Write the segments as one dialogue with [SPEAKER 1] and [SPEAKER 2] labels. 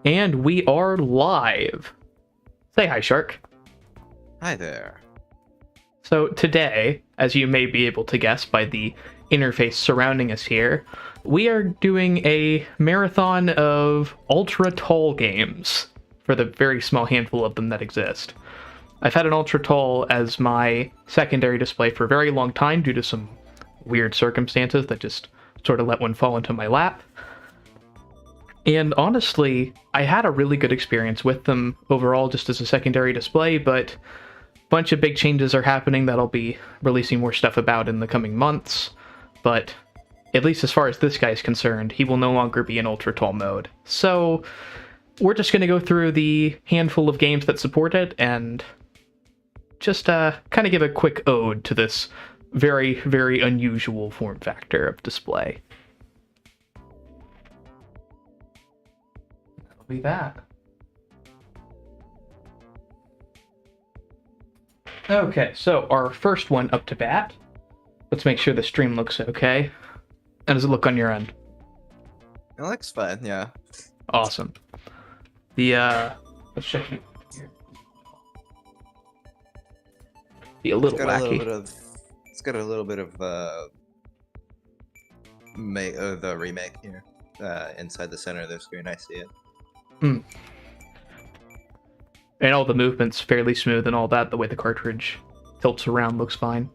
[SPEAKER 1] And we are live. Say hi, Shark.
[SPEAKER 2] Hi there.
[SPEAKER 1] So today, as you may be able to guess by the interface surrounding us here, we are doing a marathon of ultra-tall games for the very small handful of them that exist. I've had an ultra-tall as my secondary display for a very long time due to some weird circumstances that just sort of let one fall into my lap. And honestly, I had a really good experience with them overall just as a secondary display, but a bunch of big changes are happening that I'll be releasing more stuff about in the coming months. But at least as far as this guy is concerned, he will no longer be in ultra tall mode. So we're just going to go through the handful of games that support it and just kind of give a quick ode to this very, very unusual form factor of display. Be that. Okay, so our first one up to bat. Let's make sure the stream looks okay. How does it look on your end?
[SPEAKER 2] It looks fine, yeah.
[SPEAKER 1] Awesome. Let's check it here. Be a little wacky.
[SPEAKER 2] It's got a little bit of the remake here. Inside the center of the screen, I see it.
[SPEAKER 1] And all the movement's fairly smooth and all that. The way the cartridge tilts around looks fine.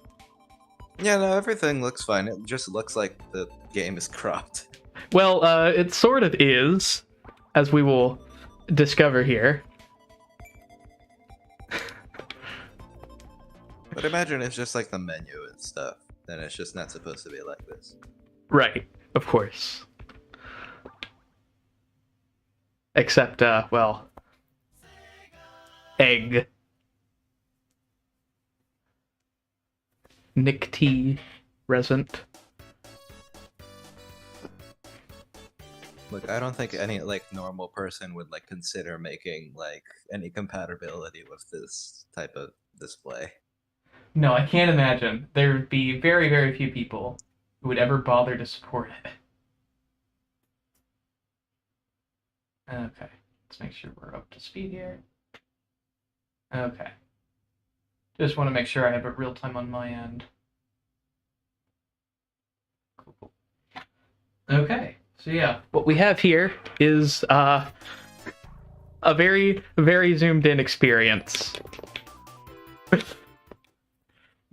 [SPEAKER 2] Yeah, no, everything looks fine. It just looks like the game is cropped.
[SPEAKER 1] Well, it sort of is, as we will discover here.
[SPEAKER 2] But imagine it's just like the menu and stuff. Then it's just not supposed to be like this.
[SPEAKER 1] Right, of course. Except, well, egg. Nick T. Resent.
[SPEAKER 2] Look, I don't think any normal person would consider making any compatibility with this type of display.
[SPEAKER 1] No, I can't imagine. There would be very, very few people who would ever bother to support it. Okay, let's make sure we're up to speed here. Okay. Just want to make sure I have it real time on my end. Cool. Okay, so yeah, what we have here is a very, very zoomed in experience.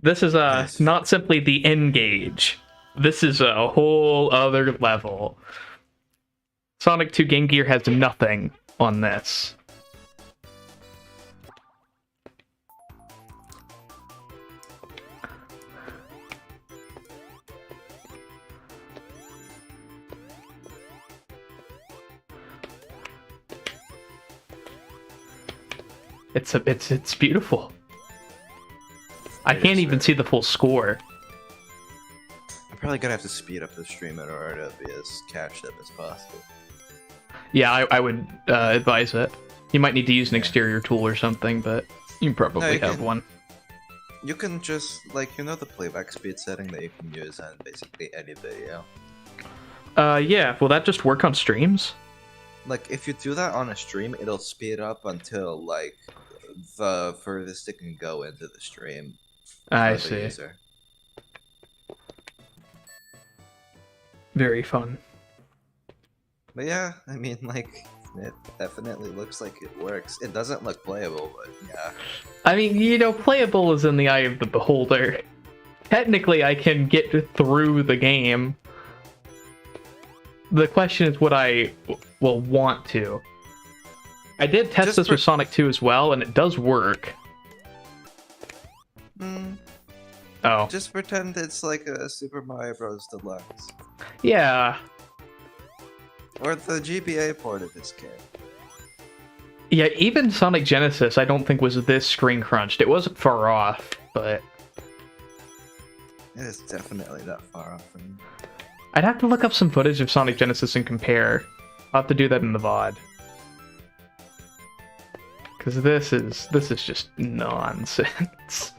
[SPEAKER 1] This is not simply the N-Gage. This is a whole other level. Sonic 2 Game Gear has nothing on this. It's beautiful. I can't even see the full score.
[SPEAKER 2] I'm probably gonna have to speed up the stream in order to be as catched up as possible.
[SPEAKER 1] Yeah, I would advise it. You might need to use an exterior tool or something, but you probably have one.
[SPEAKER 2] You can just, the playback speed setting that you can use on basically any video.
[SPEAKER 1] Yeah, will that just work on streams?
[SPEAKER 2] If you do that on a stream, it'll speed up until, the furthest it can go into the stream.
[SPEAKER 1] I see.
[SPEAKER 2] User.
[SPEAKER 1] Very fun.
[SPEAKER 2] But yeah, I mean, it definitely looks like it works. It doesn't look playable, but yeah.
[SPEAKER 1] I mean, playable is in the eye of the beholder. Technically, I can get through the game. The question is what I will want to. I did test this with Sonic 2 as well, and it does work. Oh.
[SPEAKER 2] Just pretend it's like a Super Mario Bros. Deluxe.
[SPEAKER 1] Yeah.
[SPEAKER 2] Or the GBA port of this game.
[SPEAKER 1] Yeah, even Sonic Genesis I don't think was this screen crunched. It wasn't far off, but...
[SPEAKER 2] It is definitely not far off from me.
[SPEAKER 1] I'd have to look up some footage of Sonic Genesis and compare. I'll have to do that in the VOD. Because this is just nonsense.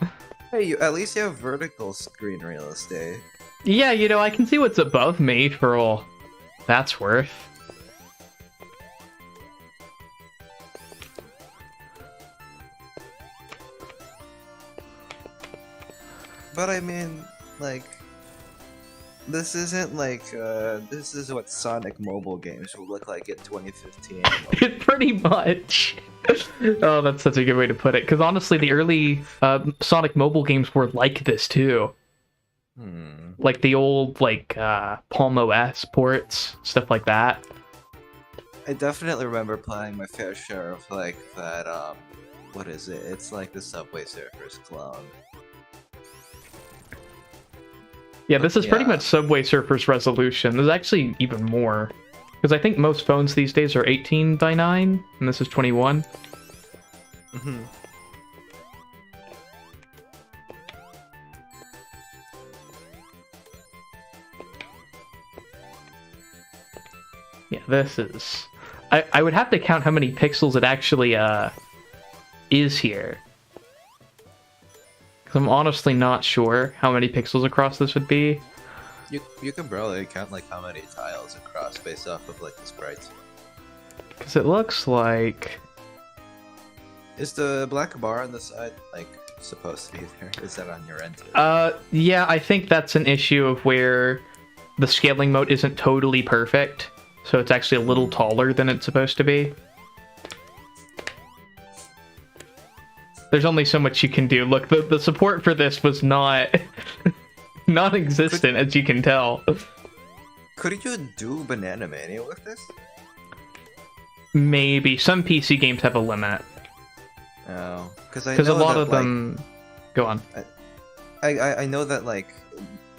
[SPEAKER 2] Hey, at least you have vertical screen real estate.
[SPEAKER 1] Yeah, I can see what's above me for all that's worth.
[SPEAKER 2] But I mean, like, this isn't like, this is what Sonic mobile games will look like in 2015.
[SPEAKER 1] Pretty much. Oh, that's such a good way to put it. Because honestly, the early Sonic mobile games were like this too.
[SPEAKER 2] Hmm.
[SPEAKER 1] Like the old Palm OS ports, stuff like that.
[SPEAKER 2] I definitely remember playing my fair share of like that, what is it? It's like the Subway Surfers clone.
[SPEAKER 1] Yeah, this is pretty
[SPEAKER 2] Yeah.
[SPEAKER 1] much Subway Surfers resolution. There's actually even more. Because I think most phones these days are 18 by 9, and this is 21.
[SPEAKER 2] Mhm.
[SPEAKER 1] Yeah, this is... I would have to count how many pixels it actually is here. Because I'm honestly not sure how many pixels across this would be.
[SPEAKER 2] You can barely count like how many tiles across based off of like the sprites.
[SPEAKER 1] Because it looks like...
[SPEAKER 2] Is the black bar on the side like supposed to be there? Is that on your end too?
[SPEAKER 1] Yeah, I think that's an issue of where the scaling mode isn't totally perfect. So it's actually a little taller than it's supposed to be. There's only so much you can do. Look, the support for this was not non-existent, as you can tell.
[SPEAKER 2] Could you do Banana Mania with this?
[SPEAKER 1] Maybe. Some PC games have a limit.
[SPEAKER 2] Oh, because
[SPEAKER 1] a lot of them... Go on.
[SPEAKER 2] I know that like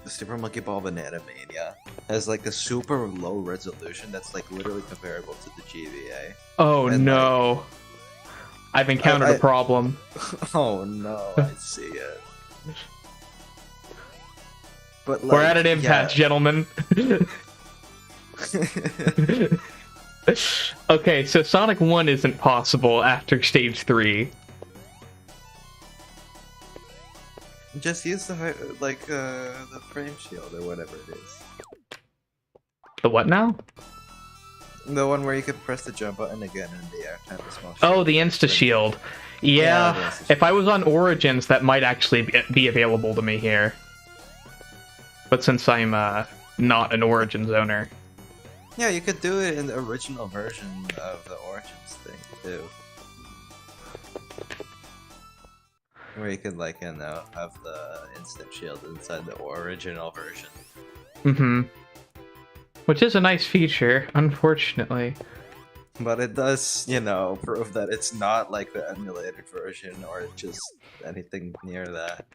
[SPEAKER 2] the Super Monkey Ball Banana Mania has like a super low resolution that's like literally comparable to the GBA.
[SPEAKER 1] Oh
[SPEAKER 2] And,
[SPEAKER 1] no. I've encountered a problem.
[SPEAKER 2] Oh no, I see it. But like,
[SPEAKER 1] We're at an impasse, gentlemen. Okay, so Sonic 1 isn't possible after Stage 3.
[SPEAKER 2] Just use the the frame shield or whatever it is.
[SPEAKER 1] The what now?
[SPEAKER 2] The one where you can press the jump button again in the air, have a small shield.
[SPEAKER 1] Oh, the Insta Shield. Yeah,
[SPEAKER 2] the Insta Shield.
[SPEAKER 1] if I was on Origins, that might actually be available to me here. But since I'm not an Origins owner.
[SPEAKER 2] Yeah, you could do it in the original version of the Origins thing too. Where you could like, you know, have the instant shield inside the original version.
[SPEAKER 1] Mm-hmm. Which is a nice feature, unfortunately.
[SPEAKER 2] But it does, you know, prove that it's not like the emulated version or just anything near that.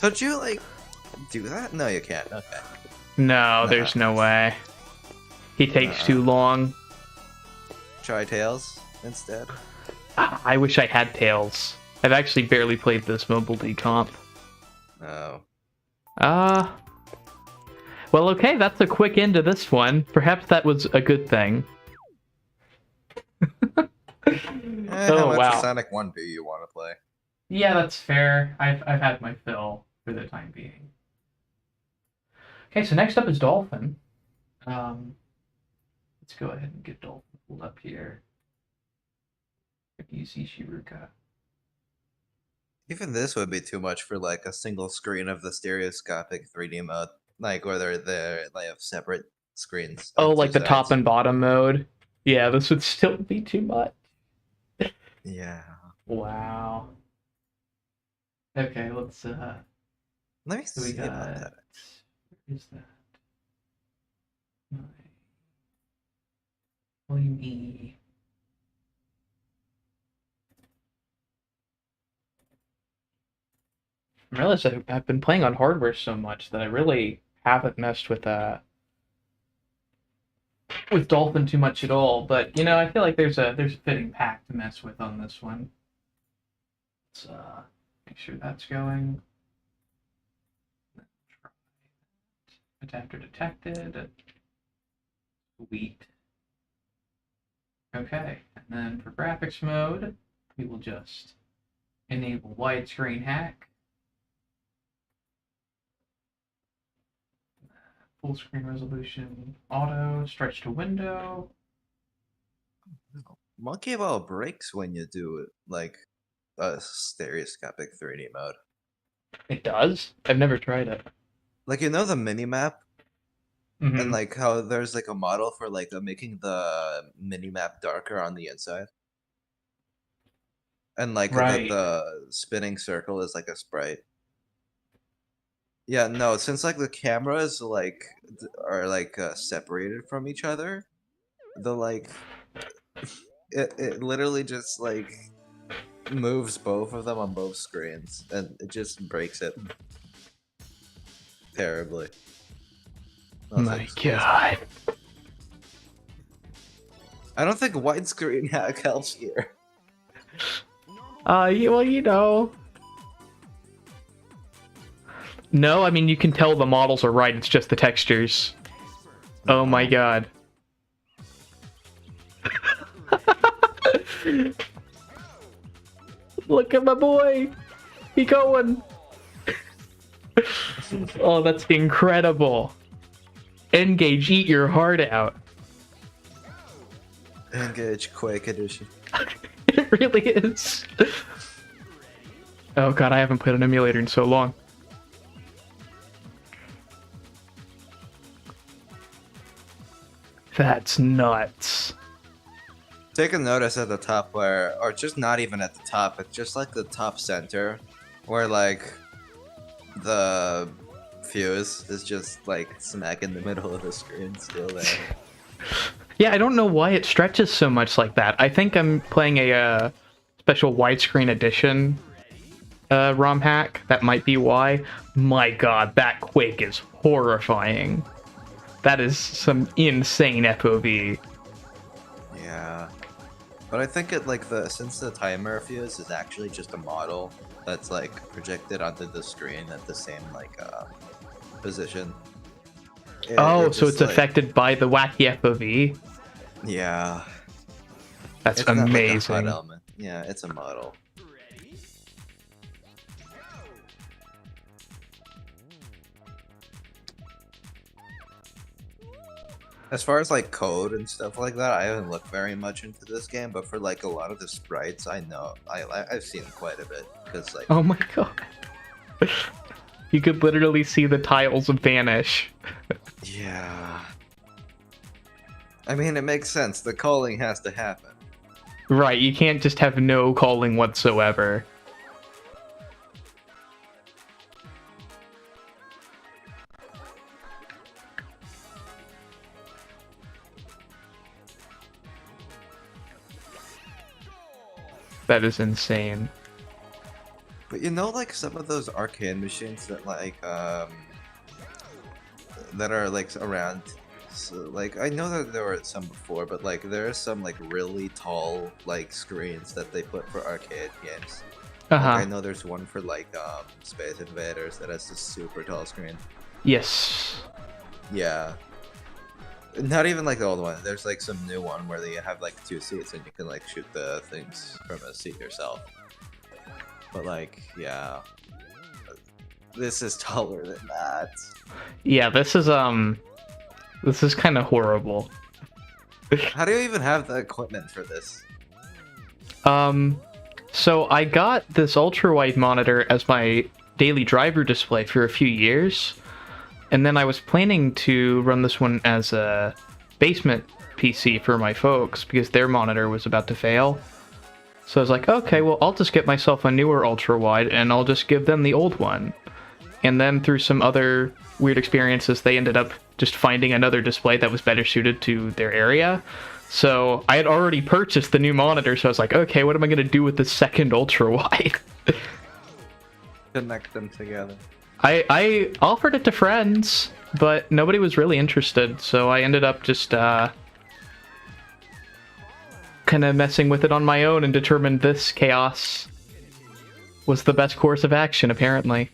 [SPEAKER 2] Don't you, like, do that? No, you can't. Okay.
[SPEAKER 1] No, there's no way. He takes too long.
[SPEAKER 2] Try Tails instead.
[SPEAKER 1] I wish I had Tails. I've actually barely played this Mobile D comp.
[SPEAKER 2] Oh.
[SPEAKER 1] Well, okay, that's a quick end to this one. Perhaps that was a good thing.
[SPEAKER 2] How much of Sonic 1 do you want to play?
[SPEAKER 1] Yeah, that's fair. I've had my fill for the time being. Okay, so next up is Dolphin. Let's go ahead and get Dolphin pulled up here. Easy Shiruka.
[SPEAKER 2] Even this would be too much for like a single screen of the stereoscopic 3D mode. Like whether they have separate screens.
[SPEAKER 1] Oh, like the top and bottom mode? Yeah, this would still be too much.
[SPEAKER 2] Yeah.
[SPEAKER 1] Wow. Okay, let's
[SPEAKER 2] Let me see about that.
[SPEAKER 1] Where is that? Volume E. I realize I've been playing on hardware so much that I really haven't messed with Dolphin too much at all. But you know, I feel like there's a fitting pack to mess with on this one. Let's make sure that's going. Adapter detected. Sweet. Okay, and then for graphics mode, we will just enable widescreen hack. Full screen resolution, auto, stretch to window.
[SPEAKER 2] Monkey Ball breaks when you do like a stereoscopic 3D mode.
[SPEAKER 1] It does? I've never tried it.
[SPEAKER 2] Like, you know the mini map, and
[SPEAKER 1] Hmm.
[SPEAKER 2] like how there's like a model for like making the mini map darker on the inside, and like that
[SPEAKER 1] Right.
[SPEAKER 2] the spinning circle is like a sprite. Yeah, no, since like the cameras like are like separated from each other, the like it literally just like moves both of them on both screens, and it just breaks it terribly. Oh, it's like
[SPEAKER 1] My
[SPEAKER 2] excuse me.
[SPEAKER 1] god.
[SPEAKER 2] I don't think widescreen hack helps here.
[SPEAKER 1] Well, you know. No, I mean, you can tell the models are right, it's just the textures. Oh my
[SPEAKER 2] No.
[SPEAKER 1] god. Look at my boy! He going! Oh, that's incredible. Engage, eat your heart out.
[SPEAKER 2] Engage Quake Edition.
[SPEAKER 1] It really is. Oh god, I haven't played an emulator in so long. That's nuts.
[SPEAKER 2] Take a notice at the top where, or just not even at the top, but just like the top center, where like the fuse is just like smack in the middle of the screen still there.
[SPEAKER 1] Yeah, I don't know why it stretches so much like that. I think I'm playing a special widescreen edition ROM hack. That might be why. My god, that Quake is horrifying. That is some insane FOV.
[SPEAKER 2] Yeah. But I think it like since the timer fuse is actually just a model that's like projected onto the screen at the same like position.
[SPEAKER 1] Oh,
[SPEAKER 2] It
[SPEAKER 1] so
[SPEAKER 2] just,
[SPEAKER 1] it's
[SPEAKER 2] like,
[SPEAKER 1] affected by the wacky FOV?
[SPEAKER 2] yeah.
[SPEAKER 1] That's
[SPEAKER 2] It's not like a
[SPEAKER 1] amazing.
[SPEAKER 2] HUD element. Yeah, it's a model. As far as like code and stuff like that, I haven't looked very much into this game, but for like a lot of the sprites, I know I've seen quite a bit because like
[SPEAKER 1] Oh my god. You could literally see the tiles vanish.
[SPEAKER 2] yeah. I mean, it makes sense. The calling has to happen.
[SPEAKER 1] Right, you can't just have no calling whatsoever. That is insane.
[SPEAKER 2] But you know, like some of those arcade machines that that are like around. So, like I know that there were some before, but like there are some like really tall like screens that they put for arcade games. Like I
[SPEAKER 1] Uh-huh.
[SPEAKER 2] know there's one for like Space Invaders that has this super tall screen.
[SPEAKER 1] Yes.
[SPEAKER 2] Yeah. Not even like the old one. There's like some new one where they have like two seats and you can like shoot the things from a seat yourself. But like, yeah. This is taller than that.
[SPEAKER 1] Yeah, this is kind of horrible.
[SPEAKER 2] How do you even have the equipment for this?
[SPEAKER 1] So I got this ultra wide monitor as my daily driver display for a few years, and then I was planning to run this one as a basement PC for my folks because their monitor was about to fail. So I was like, okay, well, I'll just get myself a newer ultra wide and I'll just give them the old one. And then through some other weird experiences, they ended up just finding another display that was better suited to their area. So I had already purchased the new monitor, so I was like, okay, what am I going to do with the second ultra wide?
[SPEAKER 2] Connect them together.
[SPEAKER 1] I offered it to friends, but nobody was really interested, so I ended up just kind of messing with it on my own and determined this chaos was the best course of action, apparently.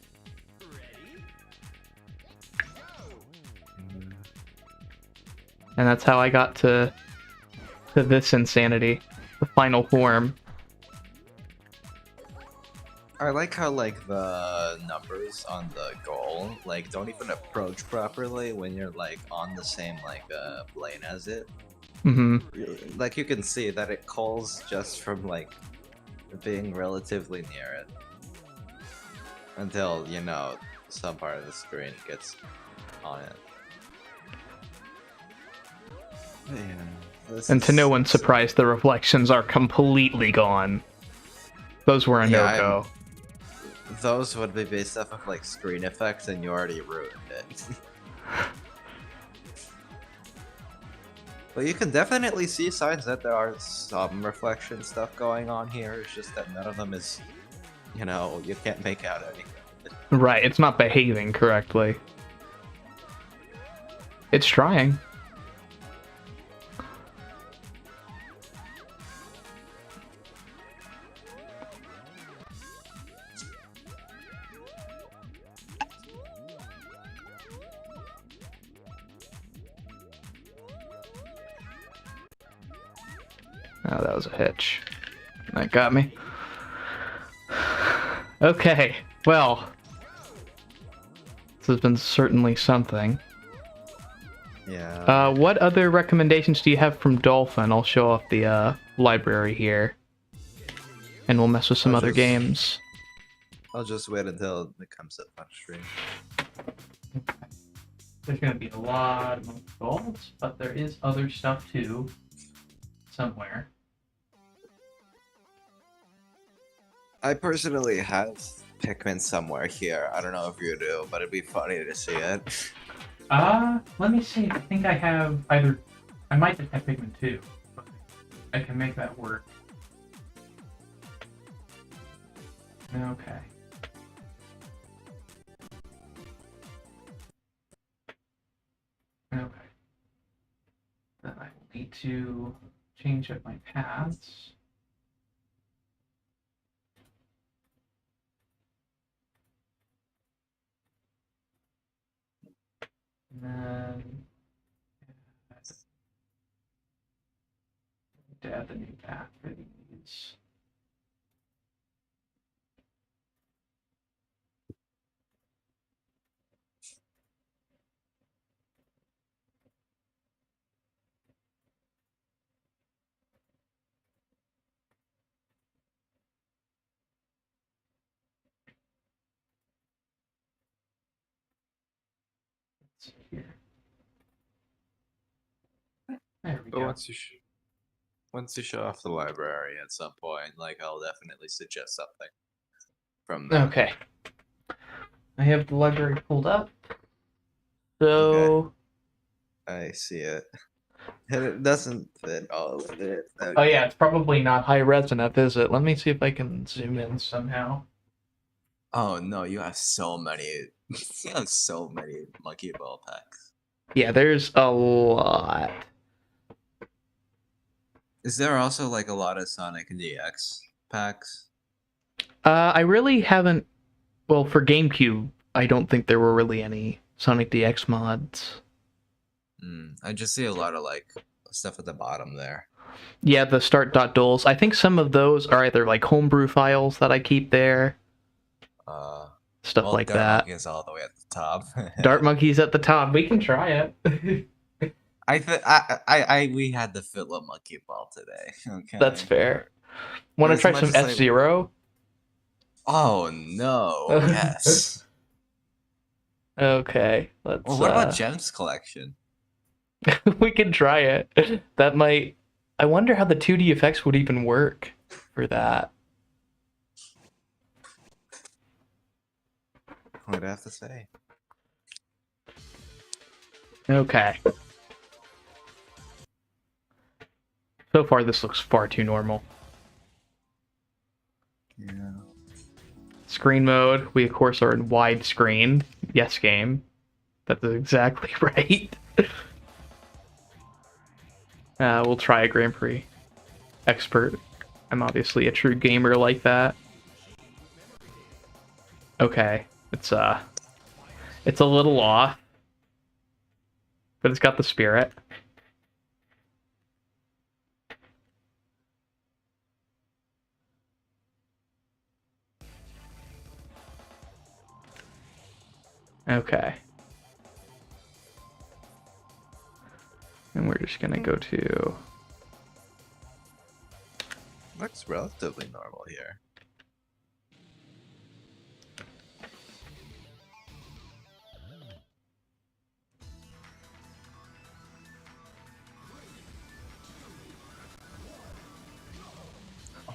[SPEAKER 1] And that's how I got to this insanity, the final form.
[SPEAKER 2] I like how like the numbers on the goal like don't even approach properly when you're like on the same like plane as it.
[SPEAKER 1] Hmm.
[SPEAKER 2] Like you can see that it calls just from like being relatively near it. until, you know, some part of the screen gets on it. But yeah,
[SPEAKER 1] And to no one's surprise, the reflections are completely gone. Those were a no-go.
[SPEAKER 2] Those would be based off of like screen effects, and you already ruined it. But you can definitely see signs that there are some reflection stuff going on here. It's just that none of them is, you know, you can't make out anything.
[SPEAKER 1] Right, it's not behaving correctly. It's trying. Oh, that was a hitch. That got me. Okay, well. This has been certainly something.
[SPEAKER 2] Yeah.
[SPEAKER 1] What other recommendations do you have from Dolphin? I'll show off the library here. And we'll mess with some other games.
[SPEAKER 2] I'll just wait until it comes up on stream.
[SPEAKER 1] There's going to be a lot of goals, but there is other stuff too. Somewhere.
[SPEAKER 2] I personally have Pikmin somewhere here. I don't know if you do, but it'd be funny to see it.
[SPEAKER 1] Let me see. I think I have either... I might just have Pikmin 2. But I can make that work. Okay. Okay. Then I will need to change up my paths. And then to add the new path for these. Here. There we
[SPEAKER 2] But
[SPEAKER 1] go.
[SPEAKER 2] once you show off the library at some point, like I'll definitely suggest something from there.
[SPEAKER 1] Okay. I have the library pulled up. So
[SPEAKER 2] I see it. And it doesn't fit all of it. Okay.
[SPEAKER 1] Oh yeah, it's probably not high res enough, is it? Let me see if I can zoom in somehow.
[SPEAKER 2] Oh no, you have so many. You have so many Monkey Ball packs.
[SPEAKER 1] Yeah, there's a lot.
[SPEAKER 2] Is there also like a lot of Sonic DX packs?
[SPEAKER 1] I really haven't. Well, for GameCube, I don't think there were really any Sonic DX mods.
[SPEAKER 2] I just see a lot of like stuff at the bottom there.
[SPEAKER 1] Yeah, the start.duels. I think some of those are either like homebrew files that I keep there. Stuff
[SPEAKER 2] Well,
[SPEAKER 1] like
[SPEAKER 2] Dart
[SPEAKER 1] that.
[SPEAKER 2] Monkey is all the way at the top.
[SPEAKER 1] Dart Monkey's at the top. We can try it.
[SPEAKER 2] We had the Philip Monkey Ball today. Okay.
[SPEAKER 1] That's fair. Want to try some F-Zero?
[SPEAKER 2] Oh no! Yes.
[SPEAKER 1] Okay, let's.
[SPEAKER 2] Well, what about Gems Collection?
[SPEAKER 1] We can try it. That might. I wonder how the 2D effects would even work for that.
[SPEAKER 2] What do I have to say?
[SPEAKER 1] Okay. So far, this looks far too normal.
[SPEAKER 2] Yeah.
[SPEAKER 1] Screen mode. We, of course, are in widescreen. Yes, game. That's exactly right. We'll try a Grand Prix. Expert. I'm obviously a true gamer like that. Okay. It's a little off. But it's got the spirit. Okay. And we're just gonna go to...
[SPEAKER 2] Looks relatively normal here.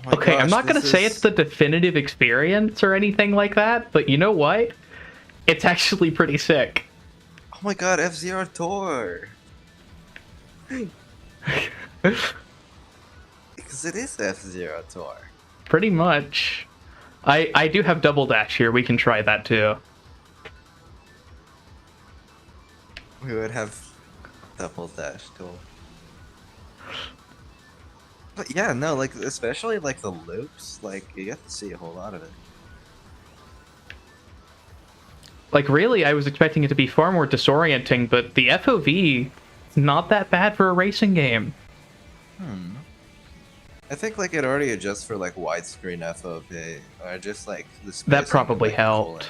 [SPEAKER 2] my
[SPEAKER 1] Okay, I'm
[SPEAKER 2] gosh,
[SPEAKER 1] not gonna
[SPEAKER 2] this
[SPEAKER 1] say it's
[SPEAKER 2] is-
[SPEAKER 1] the definitive experience or anything like that, but you know what? It's actually pretty sick.
[SPEAKER 2] Oh my god, F-Zero Tour! Because it is F-Zero Tour.
[SPEAKER 1] Pretty much. I do have double dash here. We can try that too.
[SPEAKER 2] We would have double dash tool. But yeah, no, like, especially like the loops, like, you get to see a whole lot of it.
[SPEAKER 1] Like, really, I was expecting it to be far more disorienting, but the FOV, not that bad for a racing game.
[SPEAKER 2] I think like it already adjusts for like widescreen FOV, or just like the
[SPEAKER 1] That
[SPEAKER 2] spacing and,
[SPEAKER 1] probably
[SPEAKER 2] like,
[SPEAKER 1] helped.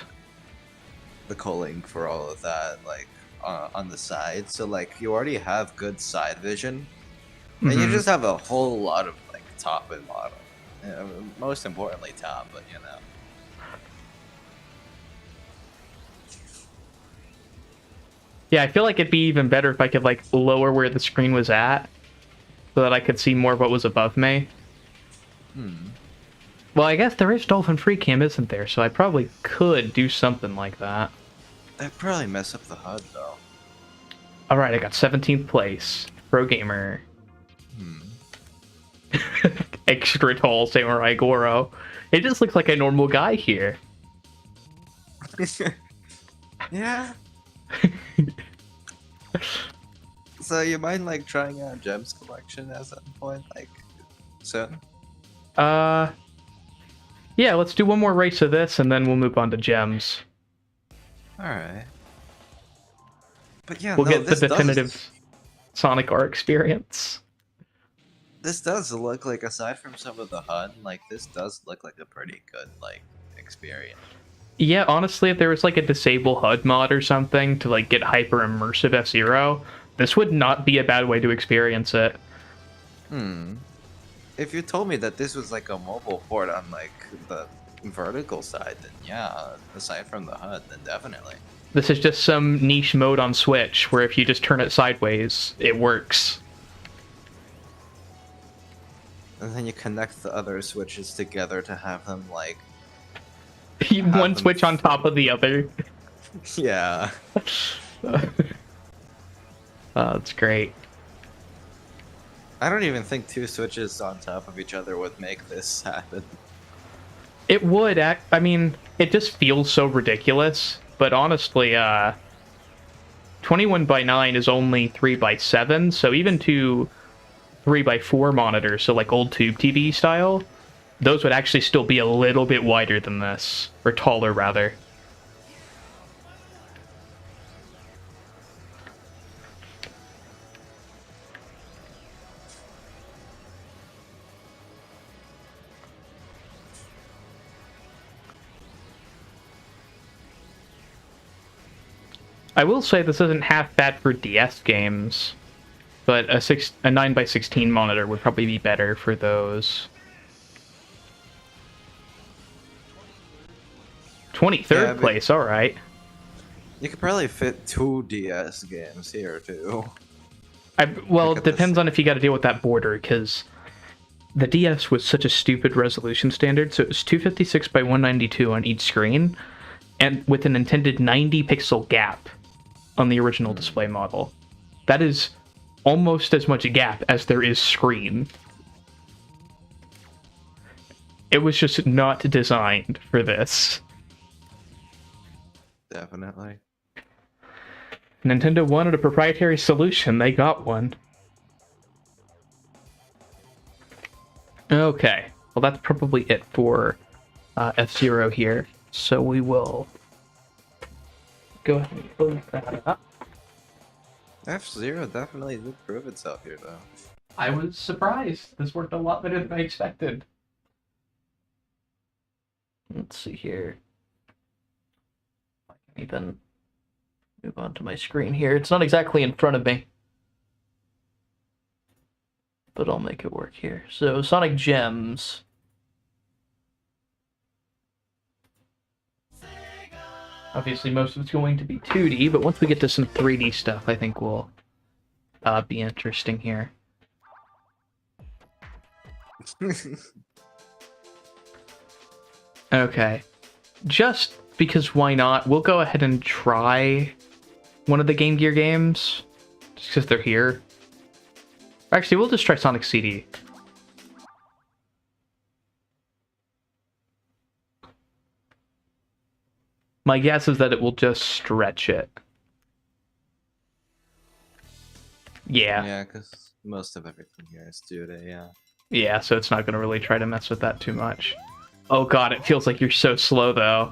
[SPEAKER 2] the culling for all of that, like on the side. So like you already have good side vision, and you
[SPEAKER 1] Mhm.
[SPEAKER 2] just have a whole lot of like top and bottom. Most importantly, top, but you know.
[SPEAKER 1] Yeah, I feel like it'd be even better if I could, like, lower where the screen was at, so that I could see more of what was above me. Well, I guess there is Dolphin Free Cam, isn't there? So I probably could do something like that.
[SPEAKER 2] That'd probably mess up the HUD though.
[SPEAKER 1] Alright, I got 17th place. Pro Gamer. Extra tall Samurai Goro. It just looks like a normal guy here.
[SPEAKER 2] Yeah. So you mind like trying out Gems collection at some point, like soon?
[SPEAKER 1] Yeah, let's do one more race of this, and then we'll move on to gems.
[SPEAKER 2] Alright. But yeah,
[SPEAKER 1] We'll
[SPEAKER 2] no,
[SPEAKER 1] get the
[SPEAKER 2] this
[SPEAKER 1] definitive Sonic R experience.
[SPEAKER 2] this does look like, aside from some of the HUD, like this does look like a pretty good like experience.
[SPEAKER 1] Yeah, honestly, if there was like a disable HUD mod or something to like get hyper immersive F-Zero, this would not be a bad way to experience it.
[SPEAKER 2] If you told me that this was like a mobile port on like the vertical side, then yeah, aside from the HUD, then definitely.
[SPEAKER 1] This is just some niche mode on Switch where if you just turn it sideways, it works.
[SPEAKER 2] And then you connect the other switches together to have them like
[SPEAKER 1] One
[SPEAKER 2] them
[SPEAKER 1] switch on top of the other.
[SPEAKER 2] yeah.
[SPEAKER 1] That's great.
[SPEAKER 2] I don't even think two switches on top of each other would make this happen.
[SPEAKER 1] It would act. I mean, it just feels so ridiculous. But honestly, 21:9 is only 3:7, so even to 3:4 monitors, so like old tube TV style, those would actually still be a little bit wider than this, or taller rather. I will say this isn't half bad for DS games, but a 9:16 monitor would probably be better for those. 23rd
[SPEAKER 2] Yeah, but-
[SPEAKER 1] place, all right.
[SPEAKER 2] You could probably fit two DS games here too.
[SPEAKER 1] Well,
[SPEAKER 2] Look
[SPEAKER 1] it
[SPEAKER 2] at this.
[SPEAKER 1] depends on if you got to deal with that border, because the DS was such a stupid resolution standard, so it was 256 by 192 on each screen, and with an intended 90 pixel gap on the original display model. That is almost as much a gap as there is screen. It was just not designed for this.
[SPEAKER 2] Definitely.
[SPEAKER 1] Nintendo wanted a proprietary solution, they got one. Okay, well that's probably it for F-Zero here, so we will go ahead and close that up.
[SPEAKER 2] F-Zero definitely did prove itself here though.
[SPEAKER 1] I was surprised. This worked a lot better than I expected. Let's see here. I can even move on to my screen here. It's not exactly in front of me, but I'll make it work here. So, Sonic Gems. Obviously, most of it's going to be 2D, but once we get to some 3D stuff, I think will be interesting here. Okay. Just because why not? We'll go ahead and try one of the Game Gear games. Just because they're here. Actually, we'll just try Sonic CD. My guess is that it will just stretch it. Yeah.
[SPEAKER 2] Yeah, because most of everything here is 2D, yeah.
[SPEAKER 1] Yeah, so it's not going to really try to mess with that too much. Oh god, it feels like you're so slow, though.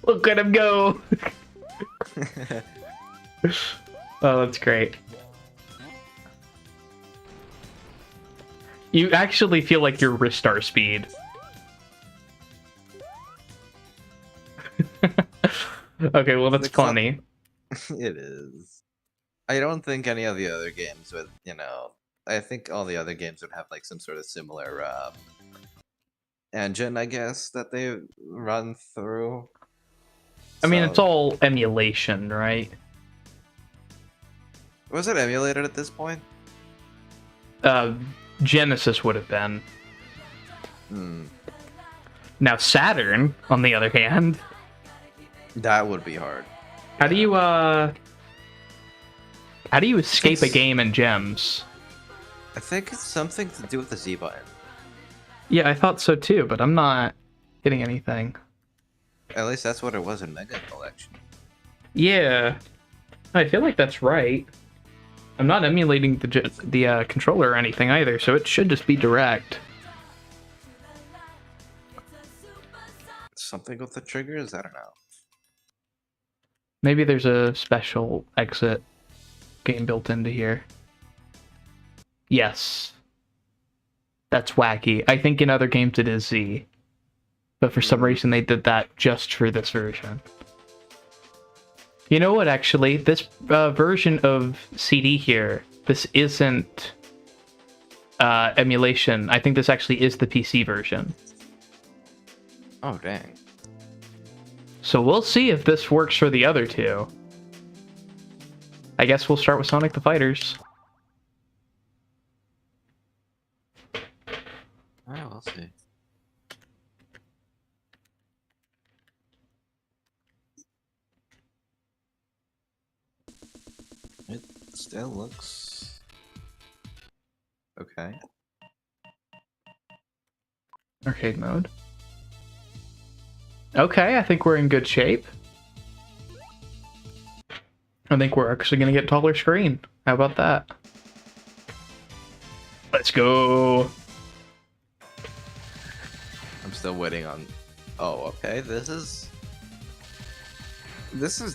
[SPEAKER 1] Look at him go! Oh, that's great. You actually feel like you're Ristar speed. Okay, well, that's funny.
[SPEAKER 2] It is. I don't think any of the other games would, I think all the other games would have like some sort of similar engine, I guess, that they run through.
[SPEAKER 1] I mean, it's all emulation, right?
[SPEAKER 2] Was it emulated at this point?
[SPEAKER 1] Genesis would have been.
[SPEAKER 2] Hmm.
[SPEAKER 1] Now Saturn, on the other hand,
[SPEAKER 2] That would be hard.
[SPEAKER 1] how do you escape a game in gems?
[SPEAKER 2] I think it's something to do with the Z button.
[SPEAKER 1] Yeah, I thought so too, but I'm not getting anything.
[SPEAKER 2] At least that's what it was in Mega Collection.
[SPEAKER 1] Yeah, I feel like that's right. I'm not emulating the controller or anything either, so it should just be direct.
[SPEAKER 2] Something with the triggers? I don't know.
[SPEAKER 1] Maybe there's a special exit game built into here. Yes. That's wacky. I think in other games it is Z. But for some reason they did that just for this version. You know what, actually? This version of CD here, this isn't emulation. I think this actually is the PC version.
[SPEAKER 2] Oh, dang.
[SPEAKER 1] So we'll see if this works for the other two. I guess we'll start with Sonic the Fighters.
[SPEAKER 2] Alright, we'll see. It still looks okay.
[SPEAKER 1] Arcade mode. Okay, I think we're in good shape. I think we're actually going to get taller screen. How about that? Let's go.
[SPEAKER 2] I'm still waiting on. Oh, okay. This is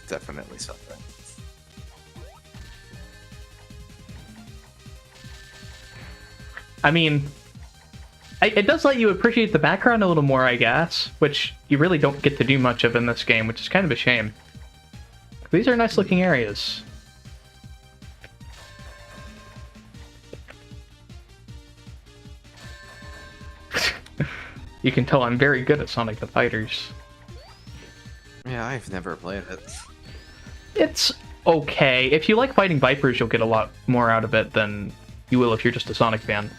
[SPEAKER 2] definitely something.
[SPEAKER 1] I mean, it does let you appreciate the background a little more, I guess, which you really don't get to do much of in this game, which is kind of a shame. These are nice looking areas. You can tell I'm very good at Sonic the Fighters.
[SPEAKER 2] Yeah, I've never played it.
[SPEAKER 1] It's okay. If you like fighting Vipers, you'll get a lot more out of it than you will if you're just a Sonic fan.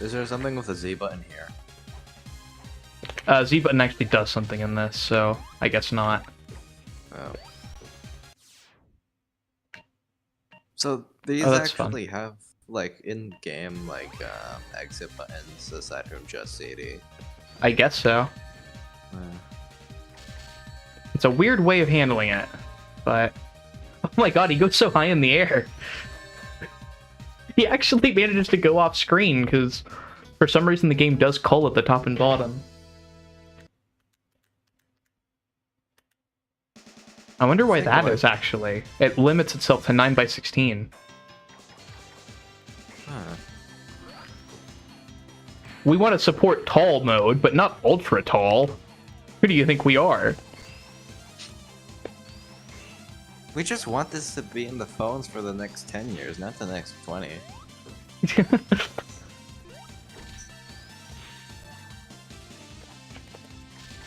[SPEAKER 2] Is there something with a Z button here?
[SPEAKER 1] Z button actually does something in this, so I guess not.
[SPEAKER 2] Oh. So these actually have like in-game exit buttons aside from just CD.
[SPEAKER 1] I guess so. It's a weird way of handling it, but oh my god, he goes so high in the air. He actually manages to go off screen because for some reason the game does cull at the top and bottom. I wonder why that is actually. It limits itself to 9x16.
[SPEAKER 2] Huh.
[SPEAKER 1] We want to support tall mode, but not ultra tall. Who do you think we are?
[SPEAKER 2] We just want this to be in the phones for the next 10 years, not the next 20.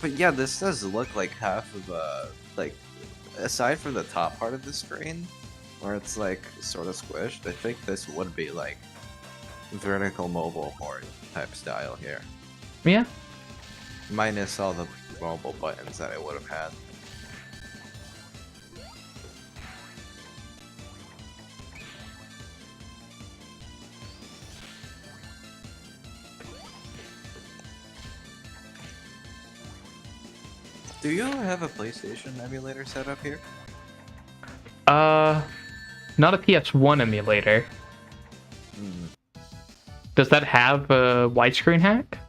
[SPEAKER 2] But yeah, this does look like half of aside from the top part of the screen, where it's like sort of squished, I think this would be like vertical mobile horde type style here.
[SPEAKER 1] Yeah.
[SPEAKER 2] Minus all the mobile buttons that I would have had. Do you have a PlayStation emulator set up here?
[SPEAKER 1] Not a PS1 emulator. Does that have a widescreen hack?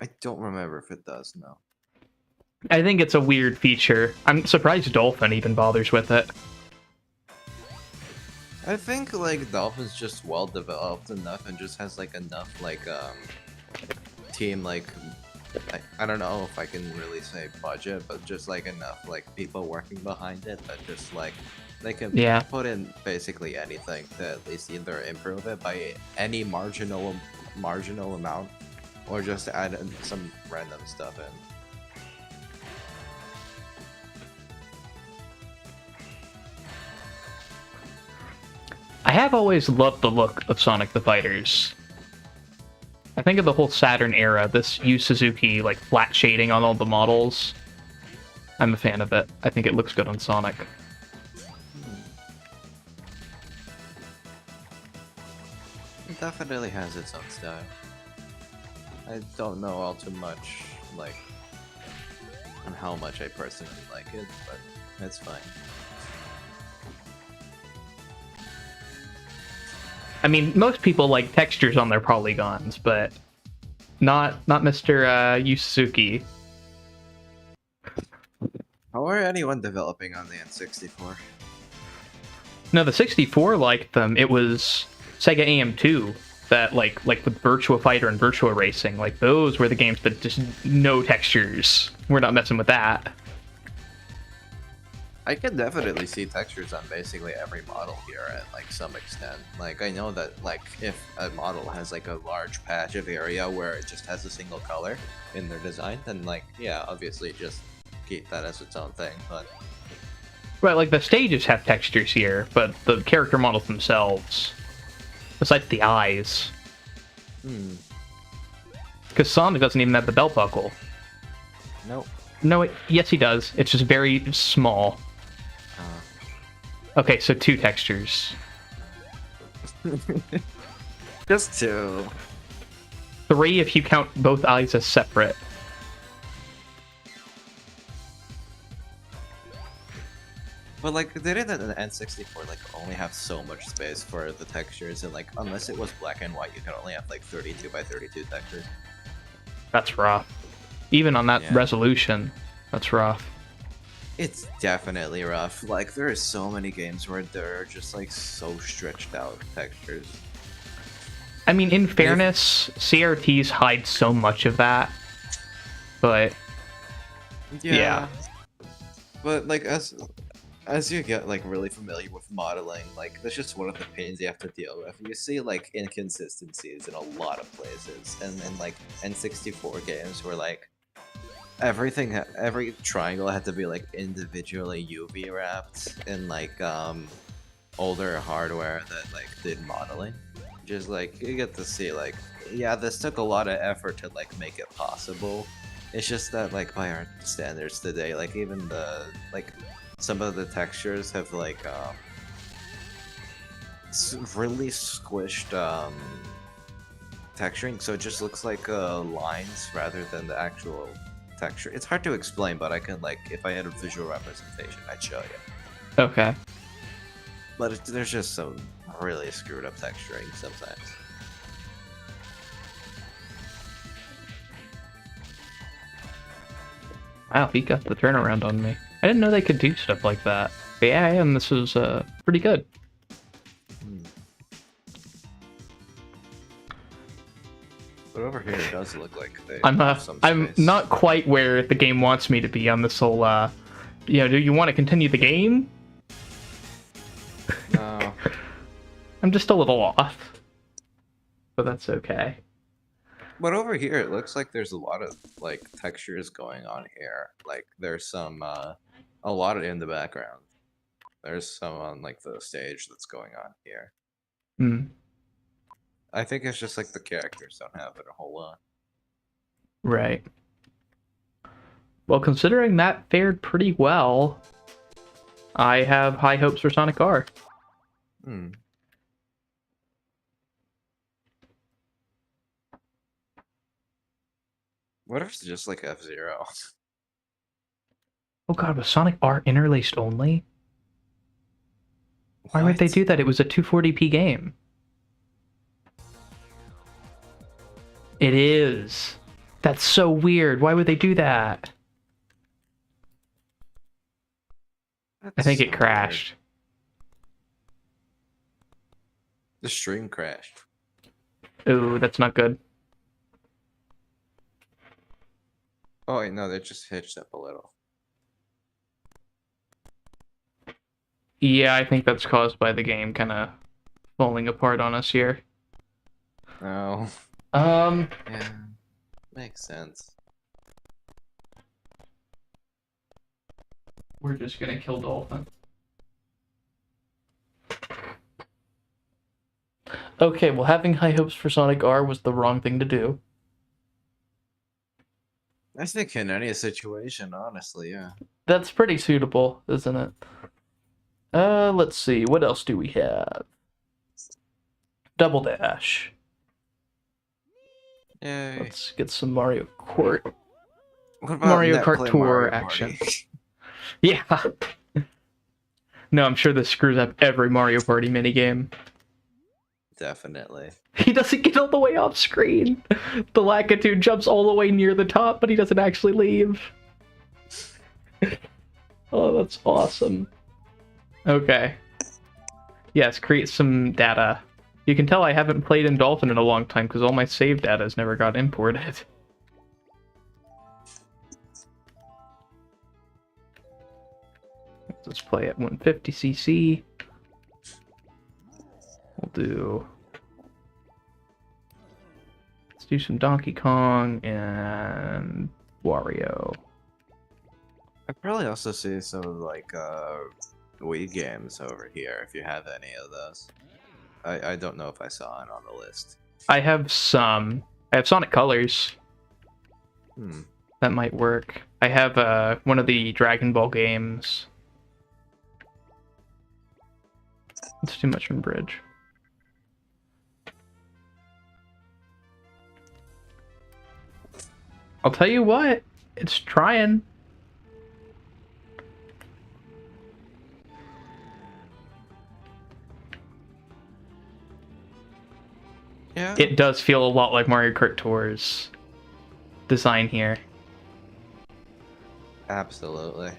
[SPEAKER 2] I don't remember if it does, no.
[SPEAKER 1] I think it's a weird feature. I'm surprised Dolphin even bothers with it.
[SPEAKER 2] I think like Dolphin's just well developed enough and just has like enough like team like I don't know if I can really say budget, but just like enough like people working behind it that just like they can put in basically anything to at least either improve it by any marginal amount or just add in some random stuff in.
[SPEAKER 1] I have always loved the look of Sonic the Fighters. I think of the whole Saturn era, this Yu Suzuki like flat shading on all the models. I'm a fan of it. I think it looks good on Sonic.
[SPEAKER 2] It definitely has its own style. I don't know all too much like on how much I personally like it, but that's fine.
[SPEAKER 1] I mean, most people like textures on their polygons, but not Mr. Yu Suzuki.
[SPEAKER 2] How are anyone developing on the N64?
[SPEAKER 1] No, the 64 liked them. It was Sega AM2 that like with Virtua Fighter and Virtua Racing, like those were the games that just no textures. We're not messing with that.
[SPEAKER 2] I can definitely see textures on basically every model here at like some extent. Like I know that like if a model has like a large patch of area where it just has a single color in their design, then like yeah, obviously just keep that as its own thing. But
[SPEAKER 1] right, like the stages have textures here, but the character models themselves, besides the eyes, because Sonic doesn't even have the belt buckle.
[SPEAKER 2] Nope.
[SPEAKER 1] No, yes he does. It's just very small. Okay, so 2 textures.
[SPEAKER 2] Just 2.
[SPEAKER 1] 3 if you count both eyes as separate.
[SPEAKER 2] But like, didn't the N64 like only have so much space for the textures, and like unless it was black and white, you could only have like 32 by 32 textures.
[SPEAKER 1] That's rough. Even on that resolution, that's rough.
[SPEAKER 2] It's definitely rough. Like, there are so many games where they're just, like, so stretched out textures.
[SPEAKER 1] I mean, in fairness, CRTs hide so much of that. But, yeah.
[SPEAKER 2] But, like, as you get, like, really familiar with modeling, like, that's just one of the pains you have to deal with. You see, like, inconsistencies in a lot of places. And in, like, N64 games where, like, every triangle had to be like individually UV wrapped in like older hardware that like did modeling. Just like you get to see like, yeah, this took a lot of effort to like make it possible. It's just that like by our standards today, like even the like some of the textures have like really squished texturing, so it just looks like lines rather than the actual texture. It's hard to explain, but I can like, if I had a visual representation, I'd show you.
[SPEAKER 1] Okay.
[SPEAKER 2] But there's just some really screwed up texturing sometimes.
[SPEAKER 1] Wow, he got the turnaround on me. I didn't know they could do stuff like that. But yeah, and this is pretty good.
[SPEAKER 2] But over here, it does look like they
[SPEAKER 1] I'm
[SPEAKER 2] have some
[SPEAKER 1] I'm
[SPEAKER 2] space.
[SPEAKER 1] not quite where the game wants me to be on this whole. You know, do you want to continue the game?
[SPEAKER 2] No.
[SPEAKER 1] I'm just a little off, but that's okay.
[SPEAKER 2] But over here, it looks like there's a lot of like textures going on here. Like there's some, a lot in the background. There's some on like the stage that's going on here.
[SPEAKER 1] Hmm.
[SPEAKER 2] I think it's just like the characters don't have it a whole lot.
[SPEAKER 1] Right. Well, considering that fared pretty well, I have high hopes for Sonic R.
[SPEAKER 2] Hmm. What if it's just like F-Zero?
[SPEAKER 1] Oh god, was Sonic R interlaced only? Why would they
[SPEAKER 2] What?
[SPEAKER 1] do that? It was a 240p game. It is. That's so weird. Why would they do that? I think it
[SPEAKER 2] That's so
[SPEAKER 1] crashed.
[SPEAKER 2] weird. The stream crashed.
[SPEAKER 1] Ooh, that's not good.
[SPEAKER 2] Oh wait, no, they just hitched up a little.
[SPEAKER 1] Yeah, I think that's caused by the game kind of falling apart on us here.
[SPEAKER 2] Oh,
[SPEAKER 1] Um,
[SPEAKER 2] yeah, makes sense.
[SPEAKER 1] we're just gonna kill Dolphin. Okay, well, having high hopes for Sonic R was the wrong thing to do.
[SPEAKER 2] I think in any situation, honestly, yeah.
[SPEAKER 1] That's pretty suitable, isn't it? Let's see. What else do we have? Double Dash.
[SPEAKER 2] Yay.
[SPEAKER 1] Let's get some Mario Kart.
[SPEAKER 2] What about
[SPEAKER 1] Mario
[SPEAKER 2] Net
[SPEAKER 1] Kart
[SPEAKER 2] Play
[SPEAKER 1] Tour
[SPEAKER 2] Mario
[SPEAKER 1] action.
[SPEAKER 2] Party?
[SPEAKER 1] Yeah. No, I'm sure this screws up every Mario Party minigame.
[SPEAKER 2] Definitely.
[SPEAKER 1] He doesn't get all the way off screen. The Lakitu jumps all the way near the top, but he doesn't actually leave. Oh, that's awesome. Okay. Yes, create some data. You can tell I haven't played in Dolphin in a long time because all my save data has never got imported. Let's play at 150cc. We'll do... Let's do some Donkey Kong and Wario.
[SPEAKER 2] I'd probably also see some of like Wii games over here if you have any of those. I don't know if I saw it on the list.
[SPEAKER 1] I have some. I have Sonic Colors.
[SPEAKER 2] Hmm.
[SPEAKER 1] That might work. I have one of the Dragon Ball games. It's too much from Bridge. I'll tell you what, it's trying.
[SPEAKER 2] Yeah.
[SPEAKER 1] It does feel a lot like Mario Kart Tour's design here.
[SPEAKER 2] Absolutely.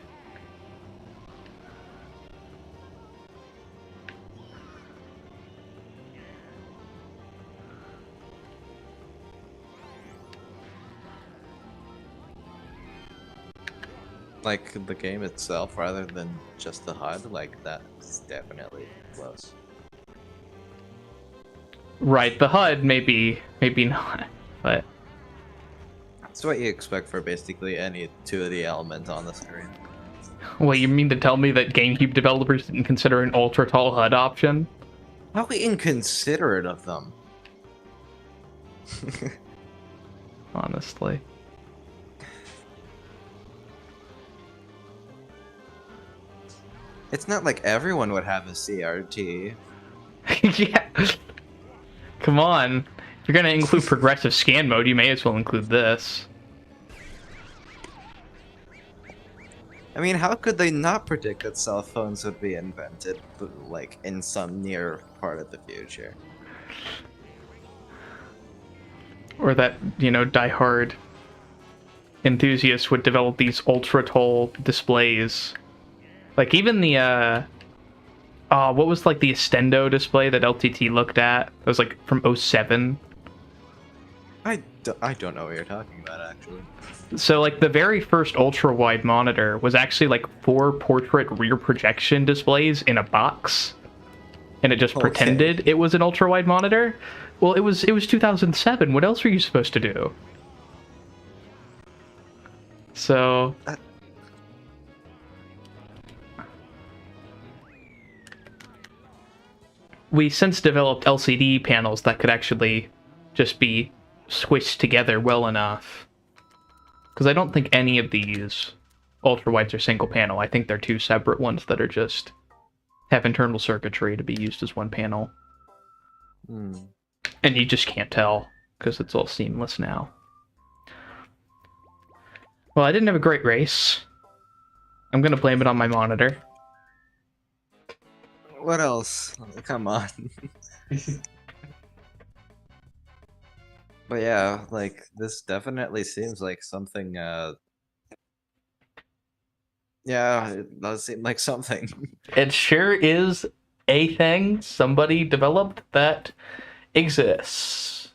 [SPEAKER 2] Like the game itself rather than just the HUD, like that's definitely close.
[SPEAKER 1] Right, the HUD maybe not, but
[SPEAKER 2] That's what you expect for basically any 2D element on the screen.
[SPEAKER 1] well, you mean to tell me that GameCube developers didn't consider an ultra-tall HUD option?
[SPEAKER 2] How inconsiderate of them.
[SPEAKER 1] Honestly.
[SPEAKER 2] It's not like everyone would have a CRT.
[SPEAKER 1] Yeah. Come on. If you're gonna include progressive scan mode, you may as well include this.
[SPEAKER 2] I mean, how could they not predict that cell phones would be invented, like, in some near part of the future?
[SPEAKER 1] Or that, you know, die-hard enthusiasts would develop these ultra-tall displays. Like, even the, what was, like, the Estendo display that LTT looked at? It was, like, from '07.
[SPEAKER 2] I don't know what you're talking about, actually.
[SPEAKER 1] So, like, the very first ultra-wide monitor was actually, like, 4 portrait rear projection displays in a box. And it just
[SPEAKER 2] Okay.
[SPEAKER 1] pretended it was an ultra-wide monitor. Well, it was 2007. What else were you supposed to do? So
[SPEAKER 2] That-
[SPEAKER 1] we since developed LCD panels that could actually just be squished together well enough. Because I don't think any of these ultra wides are single panel. I think they're two separate ones that are just have internal circuitry to be used as one panel.
[SPEAKER 2] Hmm.
[SPEAKER 1] And you just can't tell because it's all seamless now. Well, I didn't have a great race. I'm gonna blame it on my monitor.
[SPEAKER 2] What else? Come on. But yeah, like this definitely seems like something. Yeah, it does seem like something.
[SPEAKER 1] It sure is a thing somebody developed that exists.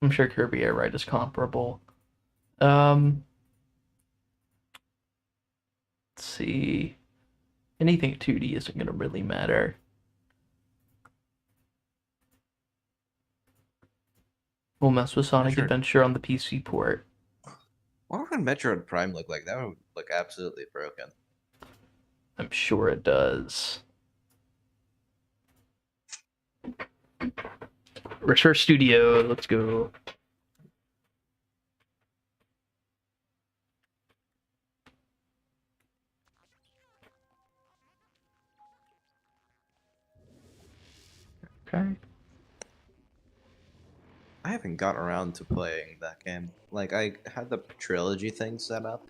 [SPEAKER 1] I'm sure Kirby Air Ride is comparable. Let's see. Anything 2D isn't gonna really matter. We'll mess with Sonic
[SPEAKER 2] Metroid.
[SPEAKER 1] Adventure on the PC port.
[SPEAKER 2] What would Metroid Prime look like? That would look absolutely broken.
[SPEAKER 1] I'm sure it does. Research Studio, let's go. Okay.
[SPEAKER 2] I haven't gotten around to playing that game. Like I had the trilogy thing set up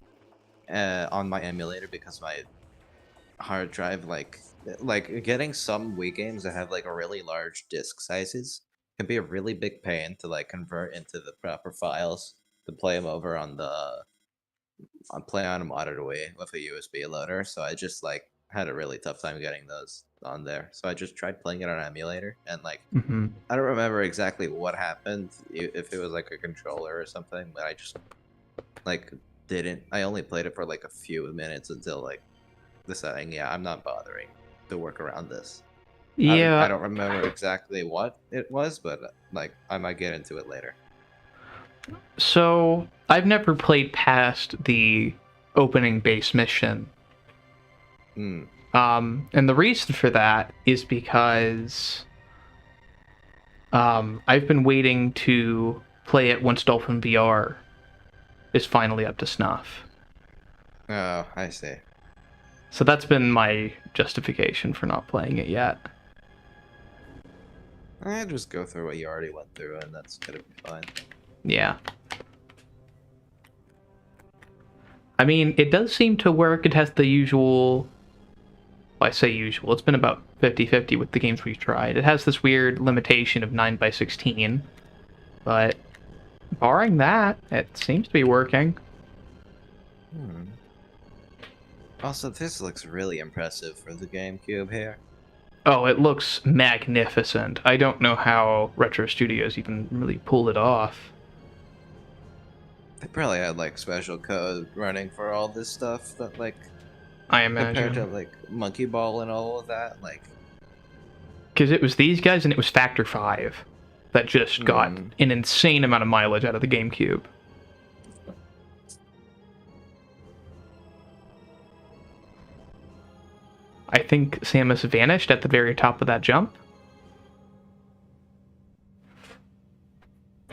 [SPEAKER 2] on my emulator because my hard drive like getting some Wii games that have like a really large disk sizes can be a really big pain to like convert into the proper files to play them over on the play on a monitor Wii with a USB loader. So I just like had a really tough time getting those on there. So I just tried playing it on emulator and like
[SPEAKER 1] Mm-hmm.
[SPEAKER 2] I don't remember exactly what happened, if it was like a controller or something, but I just like didn't. I only played it for like a few minutes until like deciding, yeah, I'm not bothering to work around this.
[SPEAKER 1] Yeah.
[SPEAKER 2] I don't remember exactly what it was, but like I might get into it later.
[SPEAKER 1] So I've never played past the opening base mission.
[SPEAKER 2] Hmm.
[SPEAKER 1] And the reason for that is because I've been waiting to play it once Dolphin VR is finally up to snuff.
[SPEAKER 2] Oh, I see.
[SPEAKER 1] So that's been my justification for not playing it yet.
[SPEAKER 2] I just go through what you already went through, and that's gonna be fine.
[SPEAKER 1] Yeah. I mean, it does seem to work. It has the usual... Well, I say usual. It's been about 50-50 with the games we've tried. It has this weird limitation of 9x16. But barring that, it seems to be working.
[SPEAKER 2] Hmm. Also, this looks really impressive for the GameCube here.
[SPEAKER 1] Oh, it looks magnificent. I don't know how Retro Studios even really pulled it off.
[SPEAKER 2] They probably had like special code running for all this stuff that like
[SPEAKER 1] I
[SPEAKER 2] compared to
[SPEAKER 1] imagine.
[SPEAKER 2] like Monkey Ball and all of that, like
[SPEAKER 1] Because it was these guys and it was Factor 5 that just got
[SPEAKER 2] Mm.
[SPEAKER 1] an insane amount of mileage out of the GameCube. I think Samus vanished at the very top of that jump.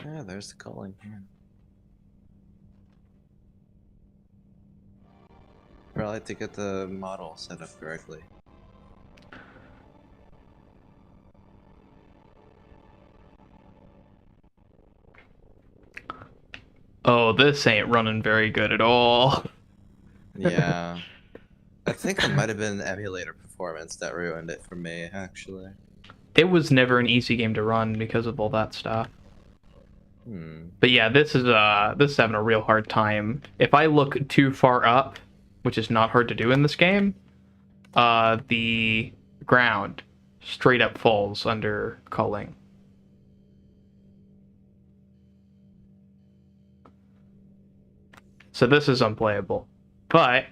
[SPEAKER 2] yeah, there's the calling. Yeah. Probably to get the model set up correctly.
[SPEAKER 1] Oh, this ain't running very good at all.
[SPEAKER 2] Yeah. I think it might have been emulator performance that ruined it for me, actually.
[SPEAKER 1] It was never an easy game to run because of all that stuff.
[SPEAKER 2] Hmm.
[SPEAKER 1] But yeah, this is having a real hard time. If I look too far up, which is not hard to do in this game, the ground straight up falls under culling. So this is unplayable. But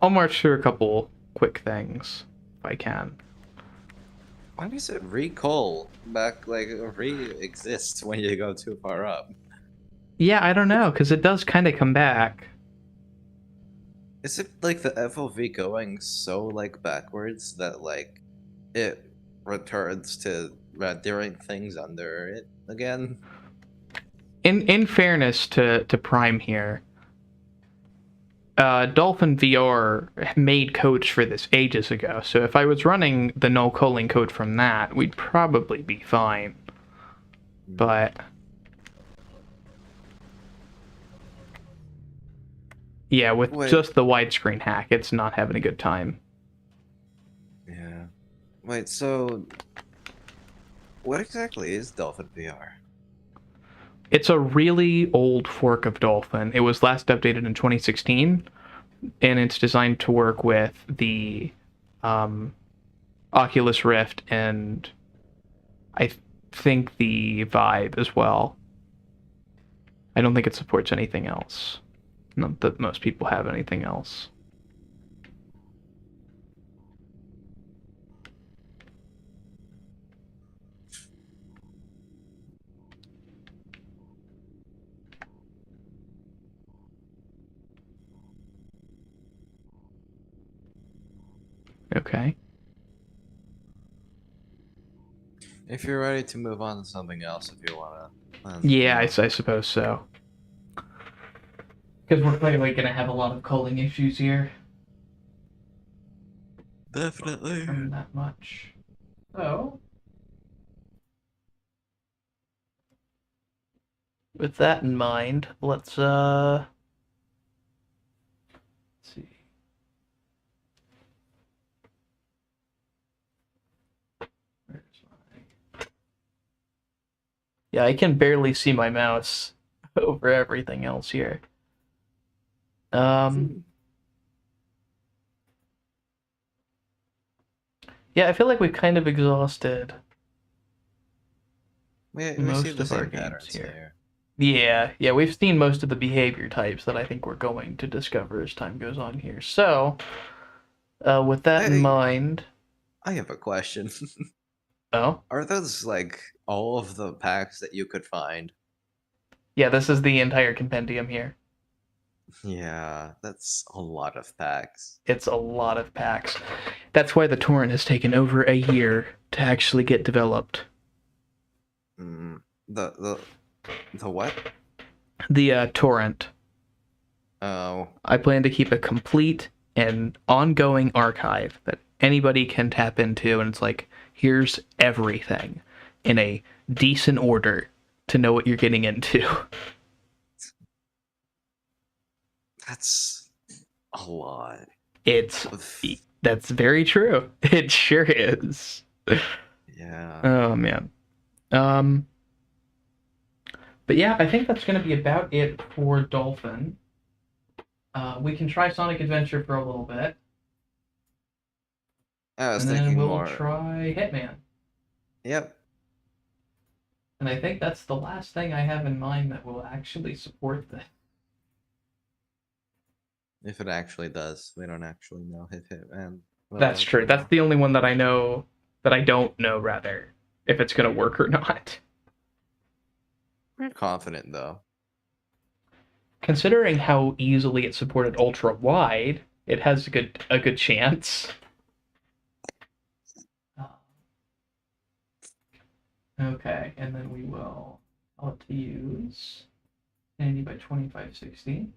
[SPEAKER 1] I'll march through a couple quick things if I can.
[SPEAKER 2] Why does it recall back, like, re-exist when you go too far up?
[SPEAKER 1] Yeah, I don't know, because it does kind of come back.
[SPEAKER 2] Is it like the FOV going so like backwards that like it returns to rendering things under it again?
[SPEAKER 1] In fairness to Prime here, Dolphin VR made codes for this ages ago, so if I was running the null culling code from that, we'd probably be fine. But yeah, with
[SPEAKER 2] Wait.
[SPEAKER 1] just the widescreen hack, it's not having a good time.
[SPEAKER 2] Yeah. Wait, so what exactly is Dolphin VR?
[SPEAKER 1] It's a really old fork of Dolphin. It was last updated in 2016, and it's designed to work with the Oculus Rift and I think the Vive as well. I don't think it supports anything else. Not that most people have anything else. Okay.
[SPEAKER 2] If you're ready to move on to something else, if you wanna.
[SPEAKER 1] Yeah, I suppose so. Because we're clearly going to have a lot of culling issues here.
[SPEAKER 2] Definitely.
[SPEAKER 1] From that much. So, with that in mind, let's see. Where's my... Yeah, I can barely see my mouse over everything else here. Yeah, I feel like we've kind of exhausted
[SPEAKER 2] we see
[SPEAKER 1] most
[SPEAKER 2] the
[SPEAKER 1] of our
[SPEAKER 2] same
[SPEAKER 1] games
[SPEAKER 2] patterns
[SPEAKER 1] here. Yeah, we've seen most of the behavior types that I think we're going to discover as time goes on here. So, with that in mind...
[SPEAKER 2] I have a question.
[SPEAKER 1] Oh?
[SPEAKER 2] Are those, like, all of the packs that you could find?
[SPEAKER 1] Yeah, this is the entire compendium here.
[SPEAKER 2] Yeah, that's a lot of packs.
[SPEAKER 1] It's a lot of packs. That's why the torrent has taken over a year to actually get developed.
[SPEAKER 2] The what?
[SPEAKER 1] The torrent.
[SPEAKER 2] Oh.
[SPEAKER 1] I plan to keep a complete and ongoing archive that anybody can tap into, and it's like, here's everything in a decent order to know what you're getting into.
[SPEAKER 2] That's a lot.
[SPEAKER 1] That's very true. It sure is.
[SPEAKER 2] Yeah.
[SPEAKER 1] Oh man. But yeah, I think that's going to be about it for Dolphin. We can try Sonic Adventure for a little bit.
[SPEAKER 2] I was
[SPEAKER 1] and
[SPEAKER 2] thinking
[SPEAKER 1] then we'll
[SPEAKER 2] more.
[SPEAKER 1] Try Hitman.
[SPEAKER 2] Yep.
[SPEAKER 1] And I think that's the last thing I have in mind that will actually support this.
[SPEAKER 2] If it actually does, we don't actually know if Hitman.
[SPEAKER 1] That's true. That's the only one that I know, that I don't know, rather, if it's going to work or not.
[SPEAKER 2] We're confident, though.
[SPEAKER 1] Considering how easily it supported ultra wide, it has a good chance. Okay, and then we will I'll to use 90 by 2560.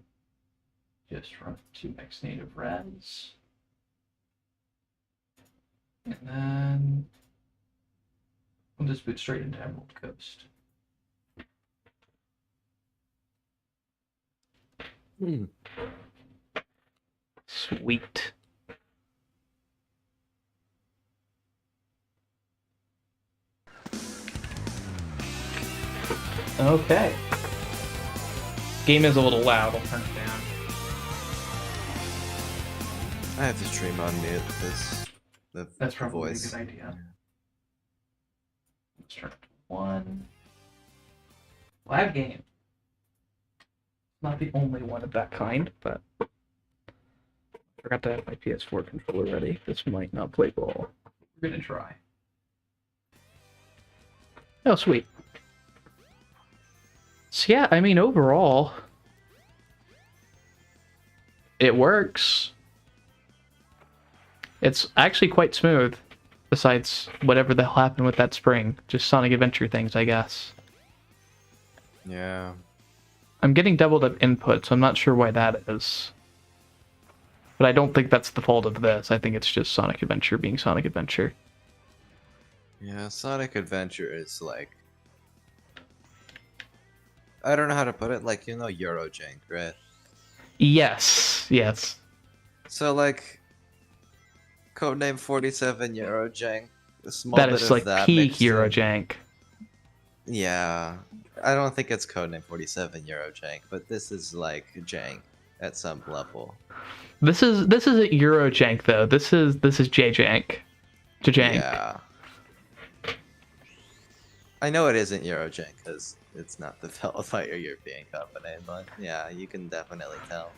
[SPEAKER 1] Just run 2x native res. And then we'll just boot straight into Emerald Coast. Sweet. Okay. Game is a little loud. I'll turn it down.
[SPEAKER 2] I have to stream on mute because
[SPEAKER 1] that's probably
[SPEAKER 2] voice.
[SPEAKER 1] A good idea. Yeah. Let's turn it to 1. Live game. Not the only one of that kind, but I forgot to have my PS4 controller ready. This might not play ball. We're gonna try. Oh, sweet. So yeah, I mean, overall, it works. It's actually quite smooth, besides whatever the hell happened with that spring. Just Sonic Adventure things, I guess.
[SPEAKER 2] Yeah.
[SPEAKER 1] I'm getting doubled up input, so I'm not sure why that is. But I don't think that's the fault of this. I think it's just Sonic Adventure being Sonic Adventure.
[SPEAKER 2] Yeah, Sonic Adventure is like, I don't know how to put it, like, you know Eurojank, right?
[SPEAKER 1] Yes, yes.
[SPEAKER 2] So like Codename 47 Eurojank, a small
[SPEAKER 1] That
[SPEAKER 2] bit
[SPEAKER 1] is
[SPEAKER 2] of
[SPEAKER 1] like
[SPEAKER 2] that
[SPEAKER 1] peak
[SPEAKER 2] mixed in.
[SPEAKER 1] Eurojank.
[SPEAKER 2] Yeah. I don't think it's Codename 47 Eurojank, but this is like jank at some level.
[SPEAKER 1] This isn't Eurojank though. This is J-Jank. J-Jank.
[SPEAKER 2] Yeah. I know it isn't Eurojank because it's not developed by a European company, but yeah, you can definitely tell.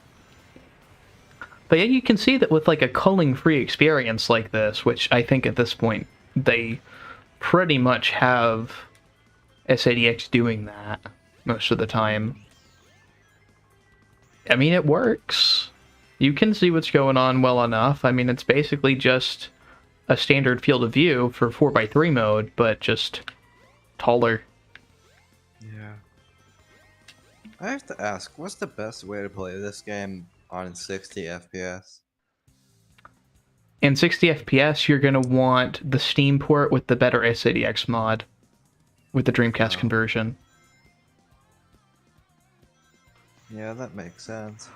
[SPEAKER 1] But yeah, you can see that with like a culling-free experience like this, which I think at this point they pretty much have SADX doing that most of the time. I mean, it works. You can see what's going on well enough. I mean, it's basically just a standard field of view for 4x3 mode, but just taller.
[SPEAKER 2] Yeah. I have to ask, what's the best way to play this game on 60 FPS?
[SPEAKER 1] In 60 FPS, you're going to want the Steam port with the better SADX mod with the Dreamcast
[SPEAKER 2] Oh.
[SPEAKER 1] conversion.
[SPEAKER 2] Yeah, that makes sense.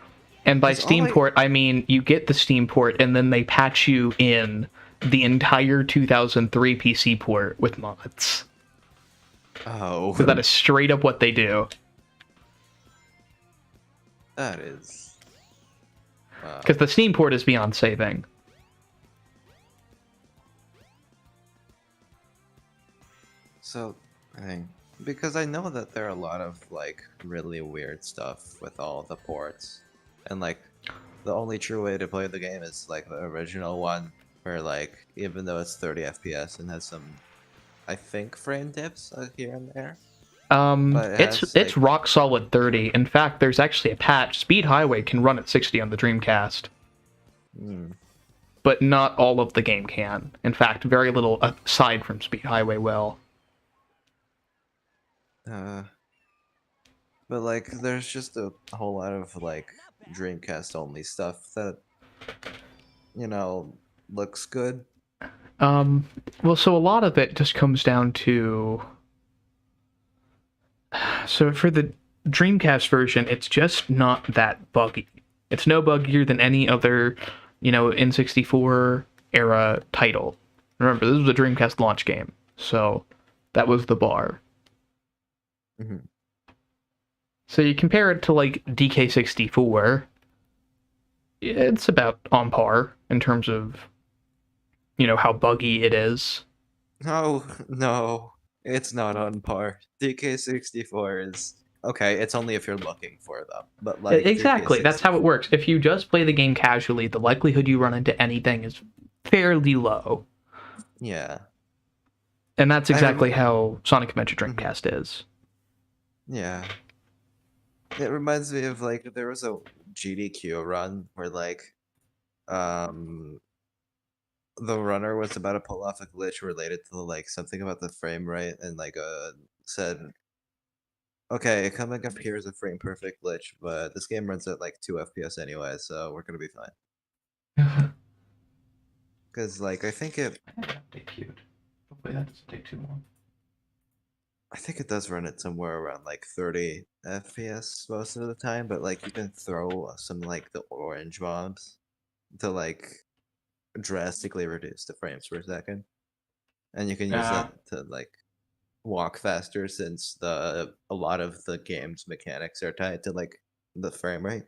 [SPEAKER 1] And by
[SPEAKER 2] 'Cause all
[SPEAKER 1] Steam port, I mean you get the Steam port and then they patch you in the entire 2003 PC port with mods.
[SPEAKER 2] Oh.
[SPEAKER 1] So that is straight up what they do.
[SPEAKER 2] That is... Wow.
[SPEAKER 1] Because the Steam port is beyond saving.
[SPEAKER 2] So, I think... Because I know that there are a lot of, like, really weird stuff with all the ports. And, like, the only true way to play the game is, like, the original one. Where, like, even though it's 30 FPS and has some, I think, frame dips here and there. But it has,
[SPEAKER 1] It's
[SPEAKER 2] like...
[SPEAKER 1] rock solid 30. In fact, there's actually a patch. Speed Highway can run at 60 on the Dreamcast. But not all of the game can. In fact, very little aside from Speed Highway will.
[SPEAKER 2] But like, there's just a whole lot of like Dreamcast only stuff that, you know, looks good.
[SPEAKER 1] Well, so a lot of it just comes down to... So for the Dreamcast version, it's just not that buggy. It's no buggier than any other, N64 era title. Remember, this was a Dreamcast launch game, so that was the bar.
[SPEAKER 2] Mm-hmm.
[SPEAKER 1] So you compare it to like DK64, it's about on par in terms of, how buggy it is.
[SPEAKER 2] No, no, it's not on par. DK64 is okay. It's only if you're looking for them, but like
[SPEAKER 1] Exactly, that's how it
[SPEAKER 2] DK64.
[SPEAKER 1] works. If you just play the game casually, the likelihood you run into anything is fairly low.
[SPEAKER 2] Yeah,
[SPEAKER 1] And that's
[SPEAKER 2] I
[SPEAKER 1] exactly
[SPEAKER 2] rem-
[SPEAKER 1] how Sonic Adventure
[SPEAKER 2] Mhm.
[SPEAKER 1] Dreamcast is.
[SPEAKER 2] Yeah. It reminds me of like there was a GDQ run where like um the runner was about to pull off a glitch related to like something about the frame rate and like said, okay, coming up here is a frame perfect glitch, but this game runs at like 2 FPS anyway, so we're gonna be fine. Because like I think it
[SPEAKER 1] Hopefully that doesn't take too long.
[SPEAKER 2] I think it does run at somewhere around like 30 FPS most of the time, but like you can throw some like the orange bombs to like drastically reduce the frames per second. And you can use
[SPEAKER 1] Yeah.
[SPEAKER 2] that to like walk faster since a lot of the game's mechanics are tied to like the frame rate.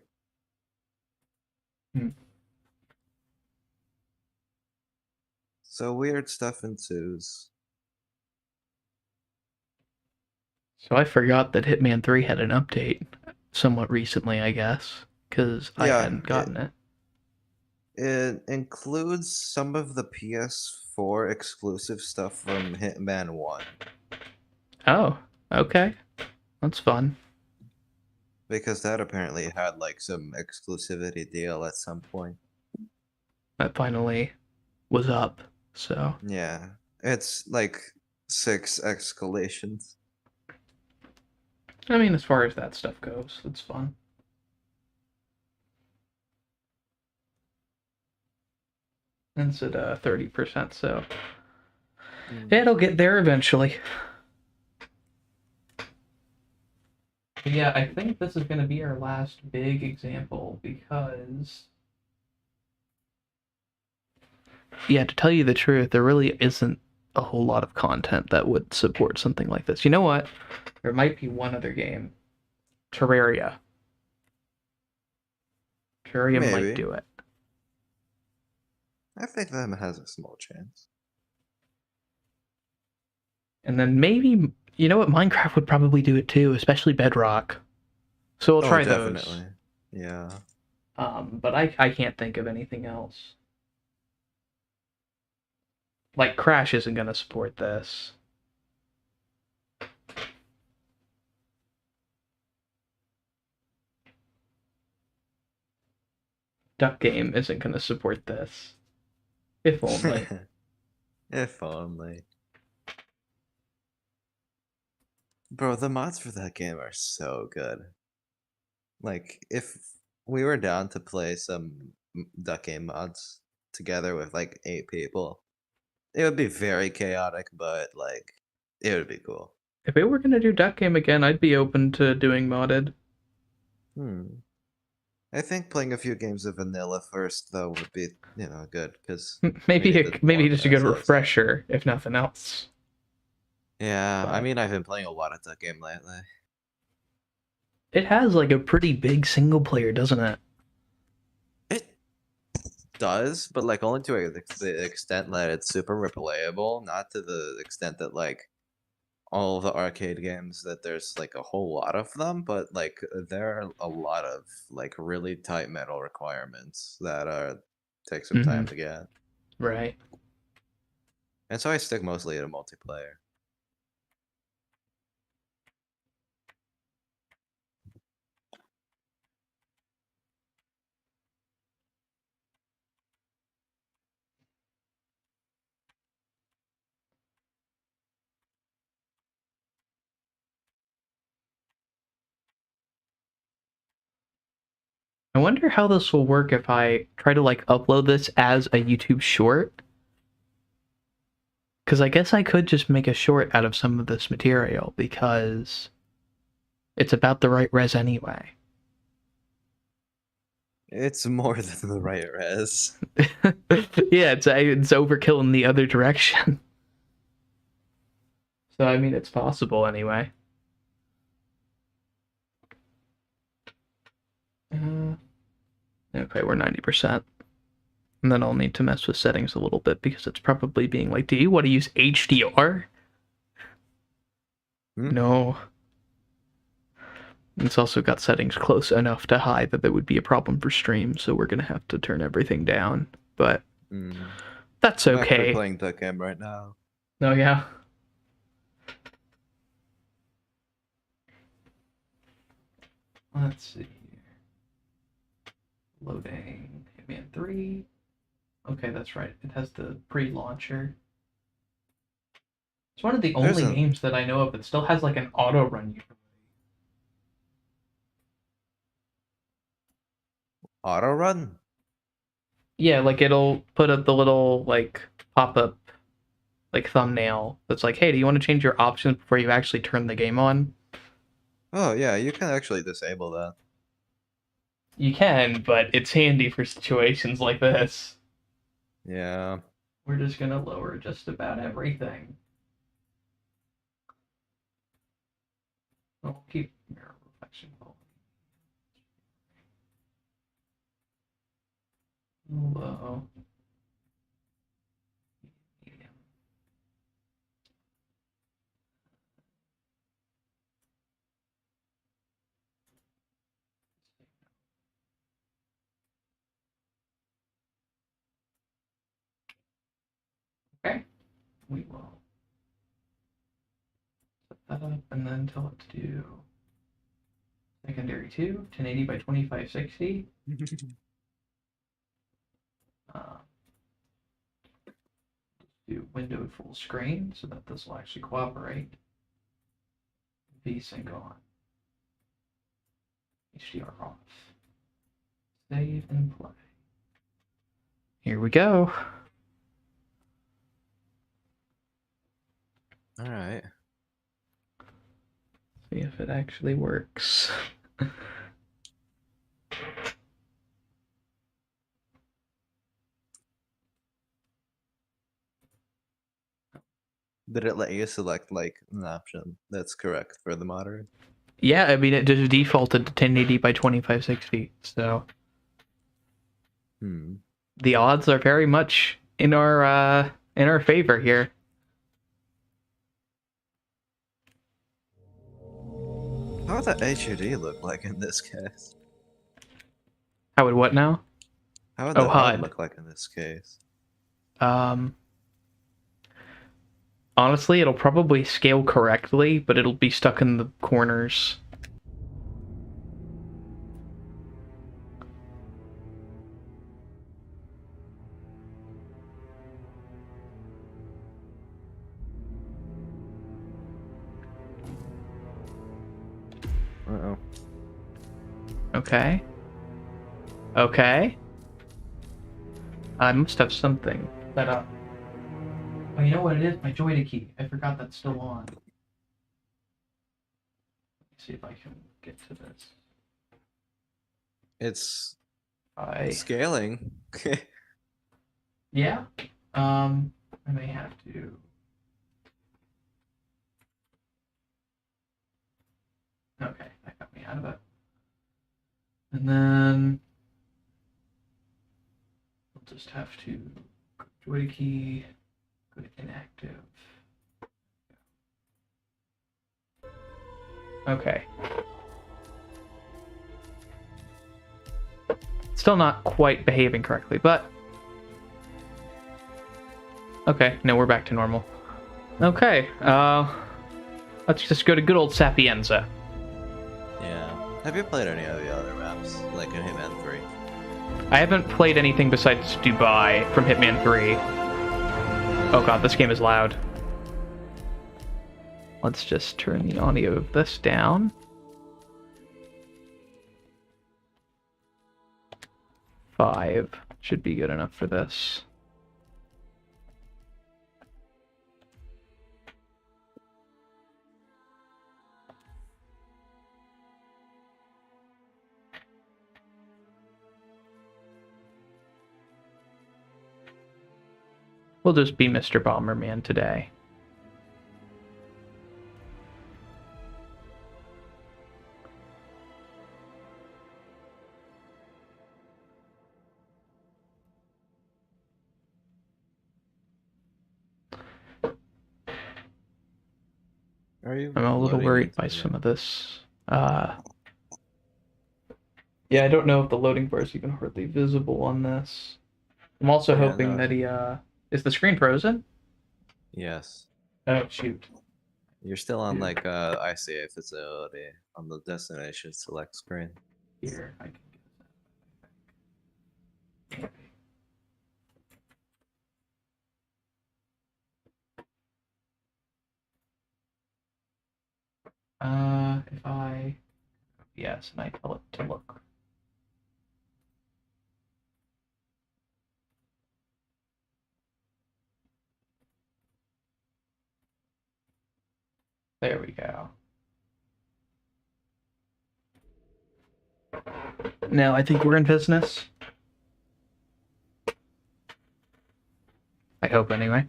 [SPEAKER 1] Hmm.
[SPEAKER 2] So weird stuff ensues.
[SPEAKER 1] So I forgot that Hitman 3 had an update somewhat recently, I guess, because I
[SPEAKER 2] Yeah,
[SPEAKER 1] hadn't gotten it.
[SPEAKER 2] it includes some of the PS4 exclusive stuff from Hitman 1.
[SPEAKER 1] Oh, okay. That's fun.
[SPEAKER 2] because that apparently had like some exclusivity deal at some point.
[SPEAKER 1] That finally was up. So,
[SPEAKER 2] Yeah, it's like 6 escalations.
[SPEAKER 1] I mean, as far as that stuff goes, it's fun. And it's at 30%, so
[SPEAKER 2] Mm.
[SPEAKER 1] it'll get there eventually. But yeah, I think this is going to be our last big example because, yeah, to tell you the truth, there really isn't a whole lot of content that would support something like this. You know what? There might be one other game. Terraria. Terraria might
[SPEAKER 2] Maybe.
[SPEAKER 1] do it.
[SPEAKER 2] I think that has a small chance.
[SPEAKER 1] And then maybe, you know what? Minecraft would probably do it too, especially Bedrock. So we'll
[SPEAKER 2] Oh,
[SPEAKER 1] try those.
[SPEAKER 2] definitely. Yeah.
[SPEAKER 1] But I can't think of anything else. Like, Crash isn't going to support this. Duck Game isn't going to support this. If only.
[SPEAKER 2] If only. Bro, the mods for that game are so good. Like, if we were down to play some duck game mods together with like 8 people, it would be very chaotic, but like, it would be cool.
[SPEAKER 1] If we were going to do Duck Game again, I'd be open to doing modded.
[SPEAKER 2] Hmm. I think playing a few games of vanilla first, though, would be, good, because we need to
[SPEAKER 1] Maybe
[SPEAKER 2] warm
[SPEAKER 1] just a good
[SPEAKER 2] ourselves up.
[SPEAKER 1] refresher, if nothing else.
[SPEAKER 2] Yeah, I
[SPEAKER 1] But
[SPEAKER 2] mean, I've been playing a lot of that game lately.
[SPEAKER 1] it has like a pretty big single player, doesn't it?
[SPEAKER 2] It does, but like only to the extent that it's super replayable, not to the extent that like all the arcade games that there's like a whole lot of them, but like there are a lot of like really tight metal requirements that take some
[SPEAKER 1] Mm-hmm.
[SPEAKER 2] time to get.
[SPEAKER 1] Right.
[SPEAKER 2] And so I stick mostly to multiplayer.
[SPEAKER 1] I wonder how this will work if I try to like upload this as a YouTube short. Because I guess I could just make a short out of some of this material because it's about the right res anyway.
[SPEAKER 2] It's more than the right res.
[SPEAKER 1] Yeah, it's overkill in the other direction. So I mean, it's possible anyway. Uh, okay, we're 90%. And then I'll need to mess with settings a little bit because it's probably being like, do you want to use HDR?
[SPEAKER 2] Hmm?
[SPEAKER 1] No. It's also got settings close enough to high that would be a problem for stream, so we're gonna have to turn everything down. But
[SPEAKER 2] Mm.
[SPEAKER 1] that's
[SPEAKER 2] I'm actually
[SPEAKER 1] okay.
[SPEAKER 2] playing that game right now.
[SPEAKER 1] Oh yeah. Let's see. Loading Hitman 3. Okay, that's right. It has the pre-launcher. It's one of the
[SPEAKER 2] There's
[SPEAKER 1] only
[SPEAKER 2] an
[SPEAKER 1] games that I know of that still has like an auto run utility.
[SPEAKER 2] auto run.
[SPEAKER 1] Yeah, like it'll put up the little like pop-up like thumbnail that's like, hey, do you want to change your options before you actually turn the game on?
[SPEAKER 2] Oh yeah, you can actually disable that.
[SPEAKER 1] You can, but it's handy for situations like this.
[SPEAKER 2] Yeah.
[SPEAKER 1] We're just gonna lower just about everything. We'll keep mirror reflection low. Medium. Okay, we will set that up and then tell it to do secondary 2, 1080 by 2560. Do windowed full screen so that this will actually cooperate. VSync on. HDR off. Save and play. Here we go.
[SPEAKER 2] All right.
[SPEAKER 1] See if it actually works.
[SPEAKER 2] Did it let you select like an option that's correct for the monitor?
[SPEAKER 1] Yeah, I mean it just defaulted to 1080 by 2560. So the odds are very much in our favor here.
[SPEAKER 2] How would the HUD look like in this case?
[SPEAKER 1] How would what now?
[SPEAKER 2] How would the HUD
[SPEAKER 1] HUD
[SPEAKER 2] look like in this case?
[SPEAKER 1] Honestly, it'll probably scale correctly, but it'll be stuck in the corners.
[SPEAKER 2] Uh-oh.
[SPEAKER 1] Okay. Okay. I must have something set up. Oh, you know what it is? My Joy-To key. I forgot that's still on. Let me see if I can get to this.
[SPEAKER 2] It's
[SPEAKER 1] I
[SPEAKER 2] scaling.
[SPEAKER 1] Yeah. I may have to. Okay, that got me out of it. And then we'll just have to Joy-To key, go to inactive. Okay. Still not quite behaving correctly, but okay, no, we're back to normal. Okay, let's just go to good old Sapienza.
[SPEAKER 2] Yeah. Have you played any of the other maps, like in Hitman 3?
[SPEAKER 1] I haven't played anything besides Dubai from Hitman 3. Oh god, this game is loud. Let's just turn the audio of this down. Five should be good enough for this. We'll just be Mr. Bomberman today. I'm a little worried by some of this. Yeah, I don't know if the loading bar is even hardly visible on this. I'm also hoping that he, is the screen frozen?
[SPEAKER 2] Yes.
[SPEAKER 1] Oh, shoot.
[SPEAKER 2] You're still on, like, ICA facility on the destination select screen.
[SPEAKER 1] Here, I can get that. If I... Yes, and I tell it to look. There we go. Now I think we're in business. I hope anyway.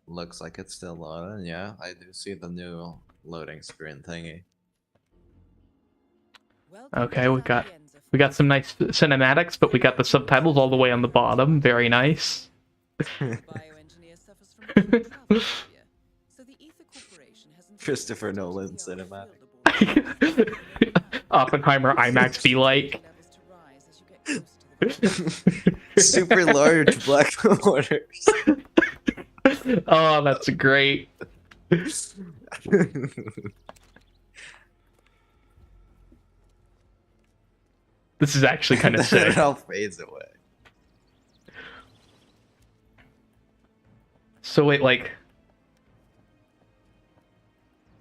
[SPEAKER 2] Looks like it's still loading. Yeah, I do see the new loading screen thingy.
[SPEAKER 1] Okay, we got some nice cinematics, but we got the subtitles all the way on the bottom. Very nice.
[SPEAKER 2] Christopher Nolan cinematic.
[SPEAKER 1] Oppenheimer IMAX be like.
[SPEAKER 2] Super large black orders.
[SPEAKER 1] Oh, that's great. This is actually kind of
[SPEAKER 2] Then it
[SPEAKER 1] sick.
[SPEAKER 2] all fades away.
[SPEAKER 1] So wait, like,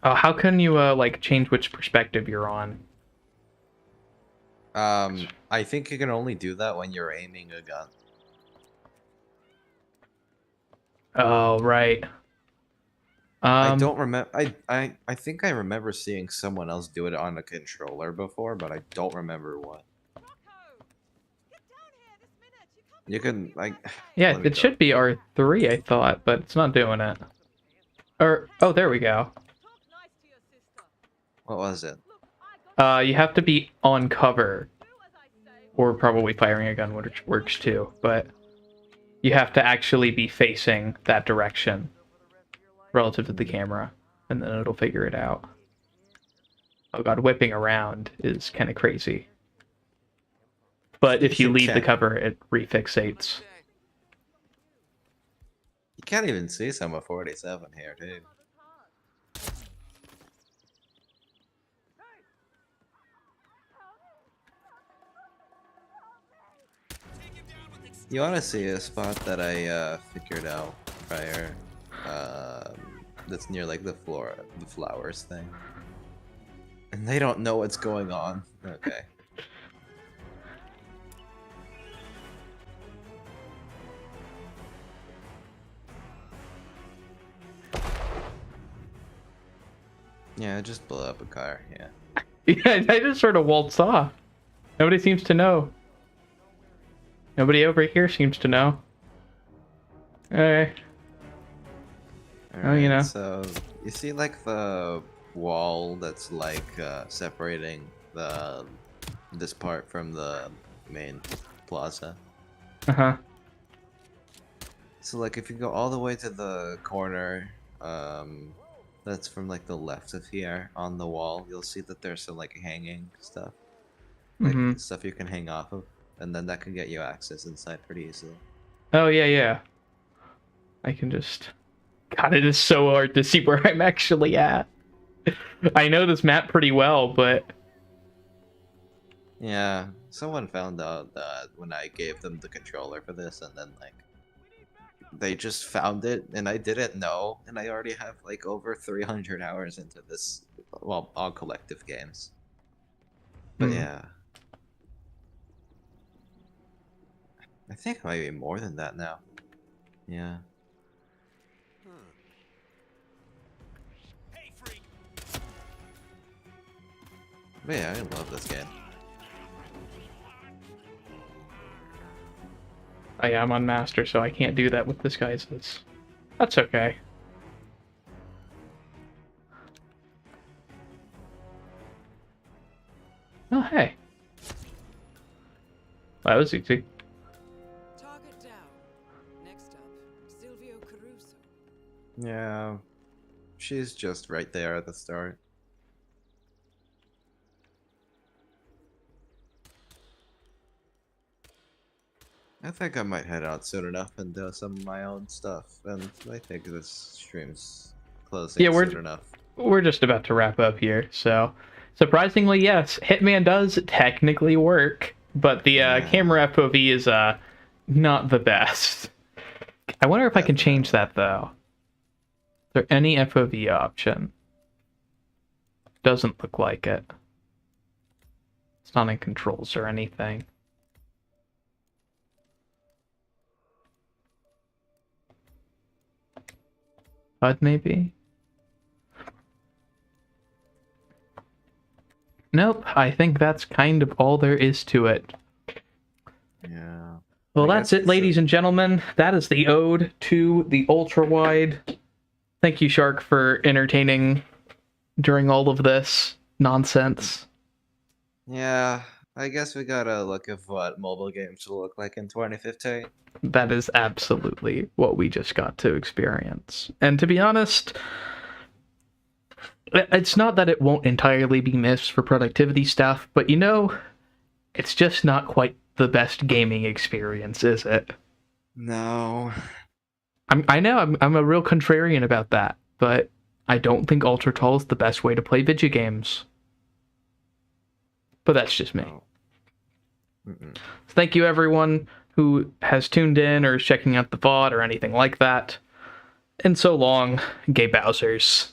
[SPEAKER 1] oh, how can you like change which perspective you're on?
[SPEAKER 2] I think you can only do that when you're aiming a gun.
[SPEAKER 1] Oh, right.
[SPEAKER 2] I
[SPEAKER 1] Um,
[SPEAKER 2] don't remember. I think I remember seeing someone else do it on a controller before, but I don't remember what. You can like.
[SPEAKER 1] yeah,
[SPEAKER 2] Let me
[SPEAKER 1] it
[SPEAKER 2] go.
[SPEAKER 1] should be R3, I thought, but it's not doing it. Or, oh, there we go.
[SPEAKER 2] What was it?
[SPEAKER 1] You have to be on cover, or probably firing a gun, which works too, but you have to actually be facing that direction relative to the camera, and then it'll figure it out. Oh god, whipping around is kind of crazy. But if you leave the cover, it refixates.
[SPEAKER 2] You can't even see Summer 47 here, dude. You want to see a spot that I figured out prior? That's near like the flowers thing, and they don't know what's going on. Okay. Yeah, just blow up a car. Yeah.
[SPEAKER 1] Yeah, I just sort of waltz off. Nobody seems to know. Nobody over here seems to know. Alright. Oh, you know.
[SPEAKER 2] So you see like the wall that's like separating this part from the main plaza.
[SPEAKER 1] Uh-huh.
[SPEAKER 2] So like if you go all the way to the corner, that's from like the left of here on the wall, you'll see that there's some like hanging stuff. Like stuff you can hang off of, and then that can get you access inside pretty easily.
[SPEAKER 1] Oh, yeah, yeah. I can just... God, it is so hard to see where I'm actually at. I know this map pretty well, but...
[SPEAKER 2] Yeah, someone found out that when I gave them the controller for this, and then like they just found it, and I didn't know, and I already have like over 300 hours into this, well, all collective games. But yeah, I think it might be more than that now. Yeah. But yeah, I love this game.
[SPEAKER 1] I am on Master, so I can't do that with this guy's. That's okay. Oh, hey. That was easy.
[SPEAKER 3] Target down. Next up, Silvio Caruso.
[SPEAKER 2] Yeah, she's just right there at the start. I think I might head out soon enough and do some of my own stuff, and I think this stream's closing soon enough.
[SPEAKER 1] We're just about to wrap up here, so surprisingly, yes, Hitman does technically work, but the camera FOV is not the best. I wonder if I can change that though. Is there any FOV option? Doesn't look like it. It's not in controls or anything. HUD maybe? Nope, I think that's kind of all there is to it.
[SPEAKER 2] Yeah.
[SPEAKER 1] Well, that's it, ladies and gentlemen. That is the Ode to the Ultra Wide. Thank you, Shark, for entertaining during all of this nonsense.
[SPEAKER 2] Yeah, I guess we gotta look at what mobile games will look like in 2015.
[SPEAKER 1] That is absolutely what we just got to experience. And to be honest, it's not that it won't entirely be missed for productivity stuff, but you know, it's just not quite the best gaming experience, is it?
[SPEAKER 2] No.
[SPEAKER 1] I know I'm a real contrarian about that, but I don't think Ultratall is the best way to play video games. But that's just me.
[SPEAKER 2] Oh. Mm-mm.
[SPEAKER 1] Thank you, everyone who has tuned in or is checking out the VOD or anything like that. And so long, Gay Bowsers.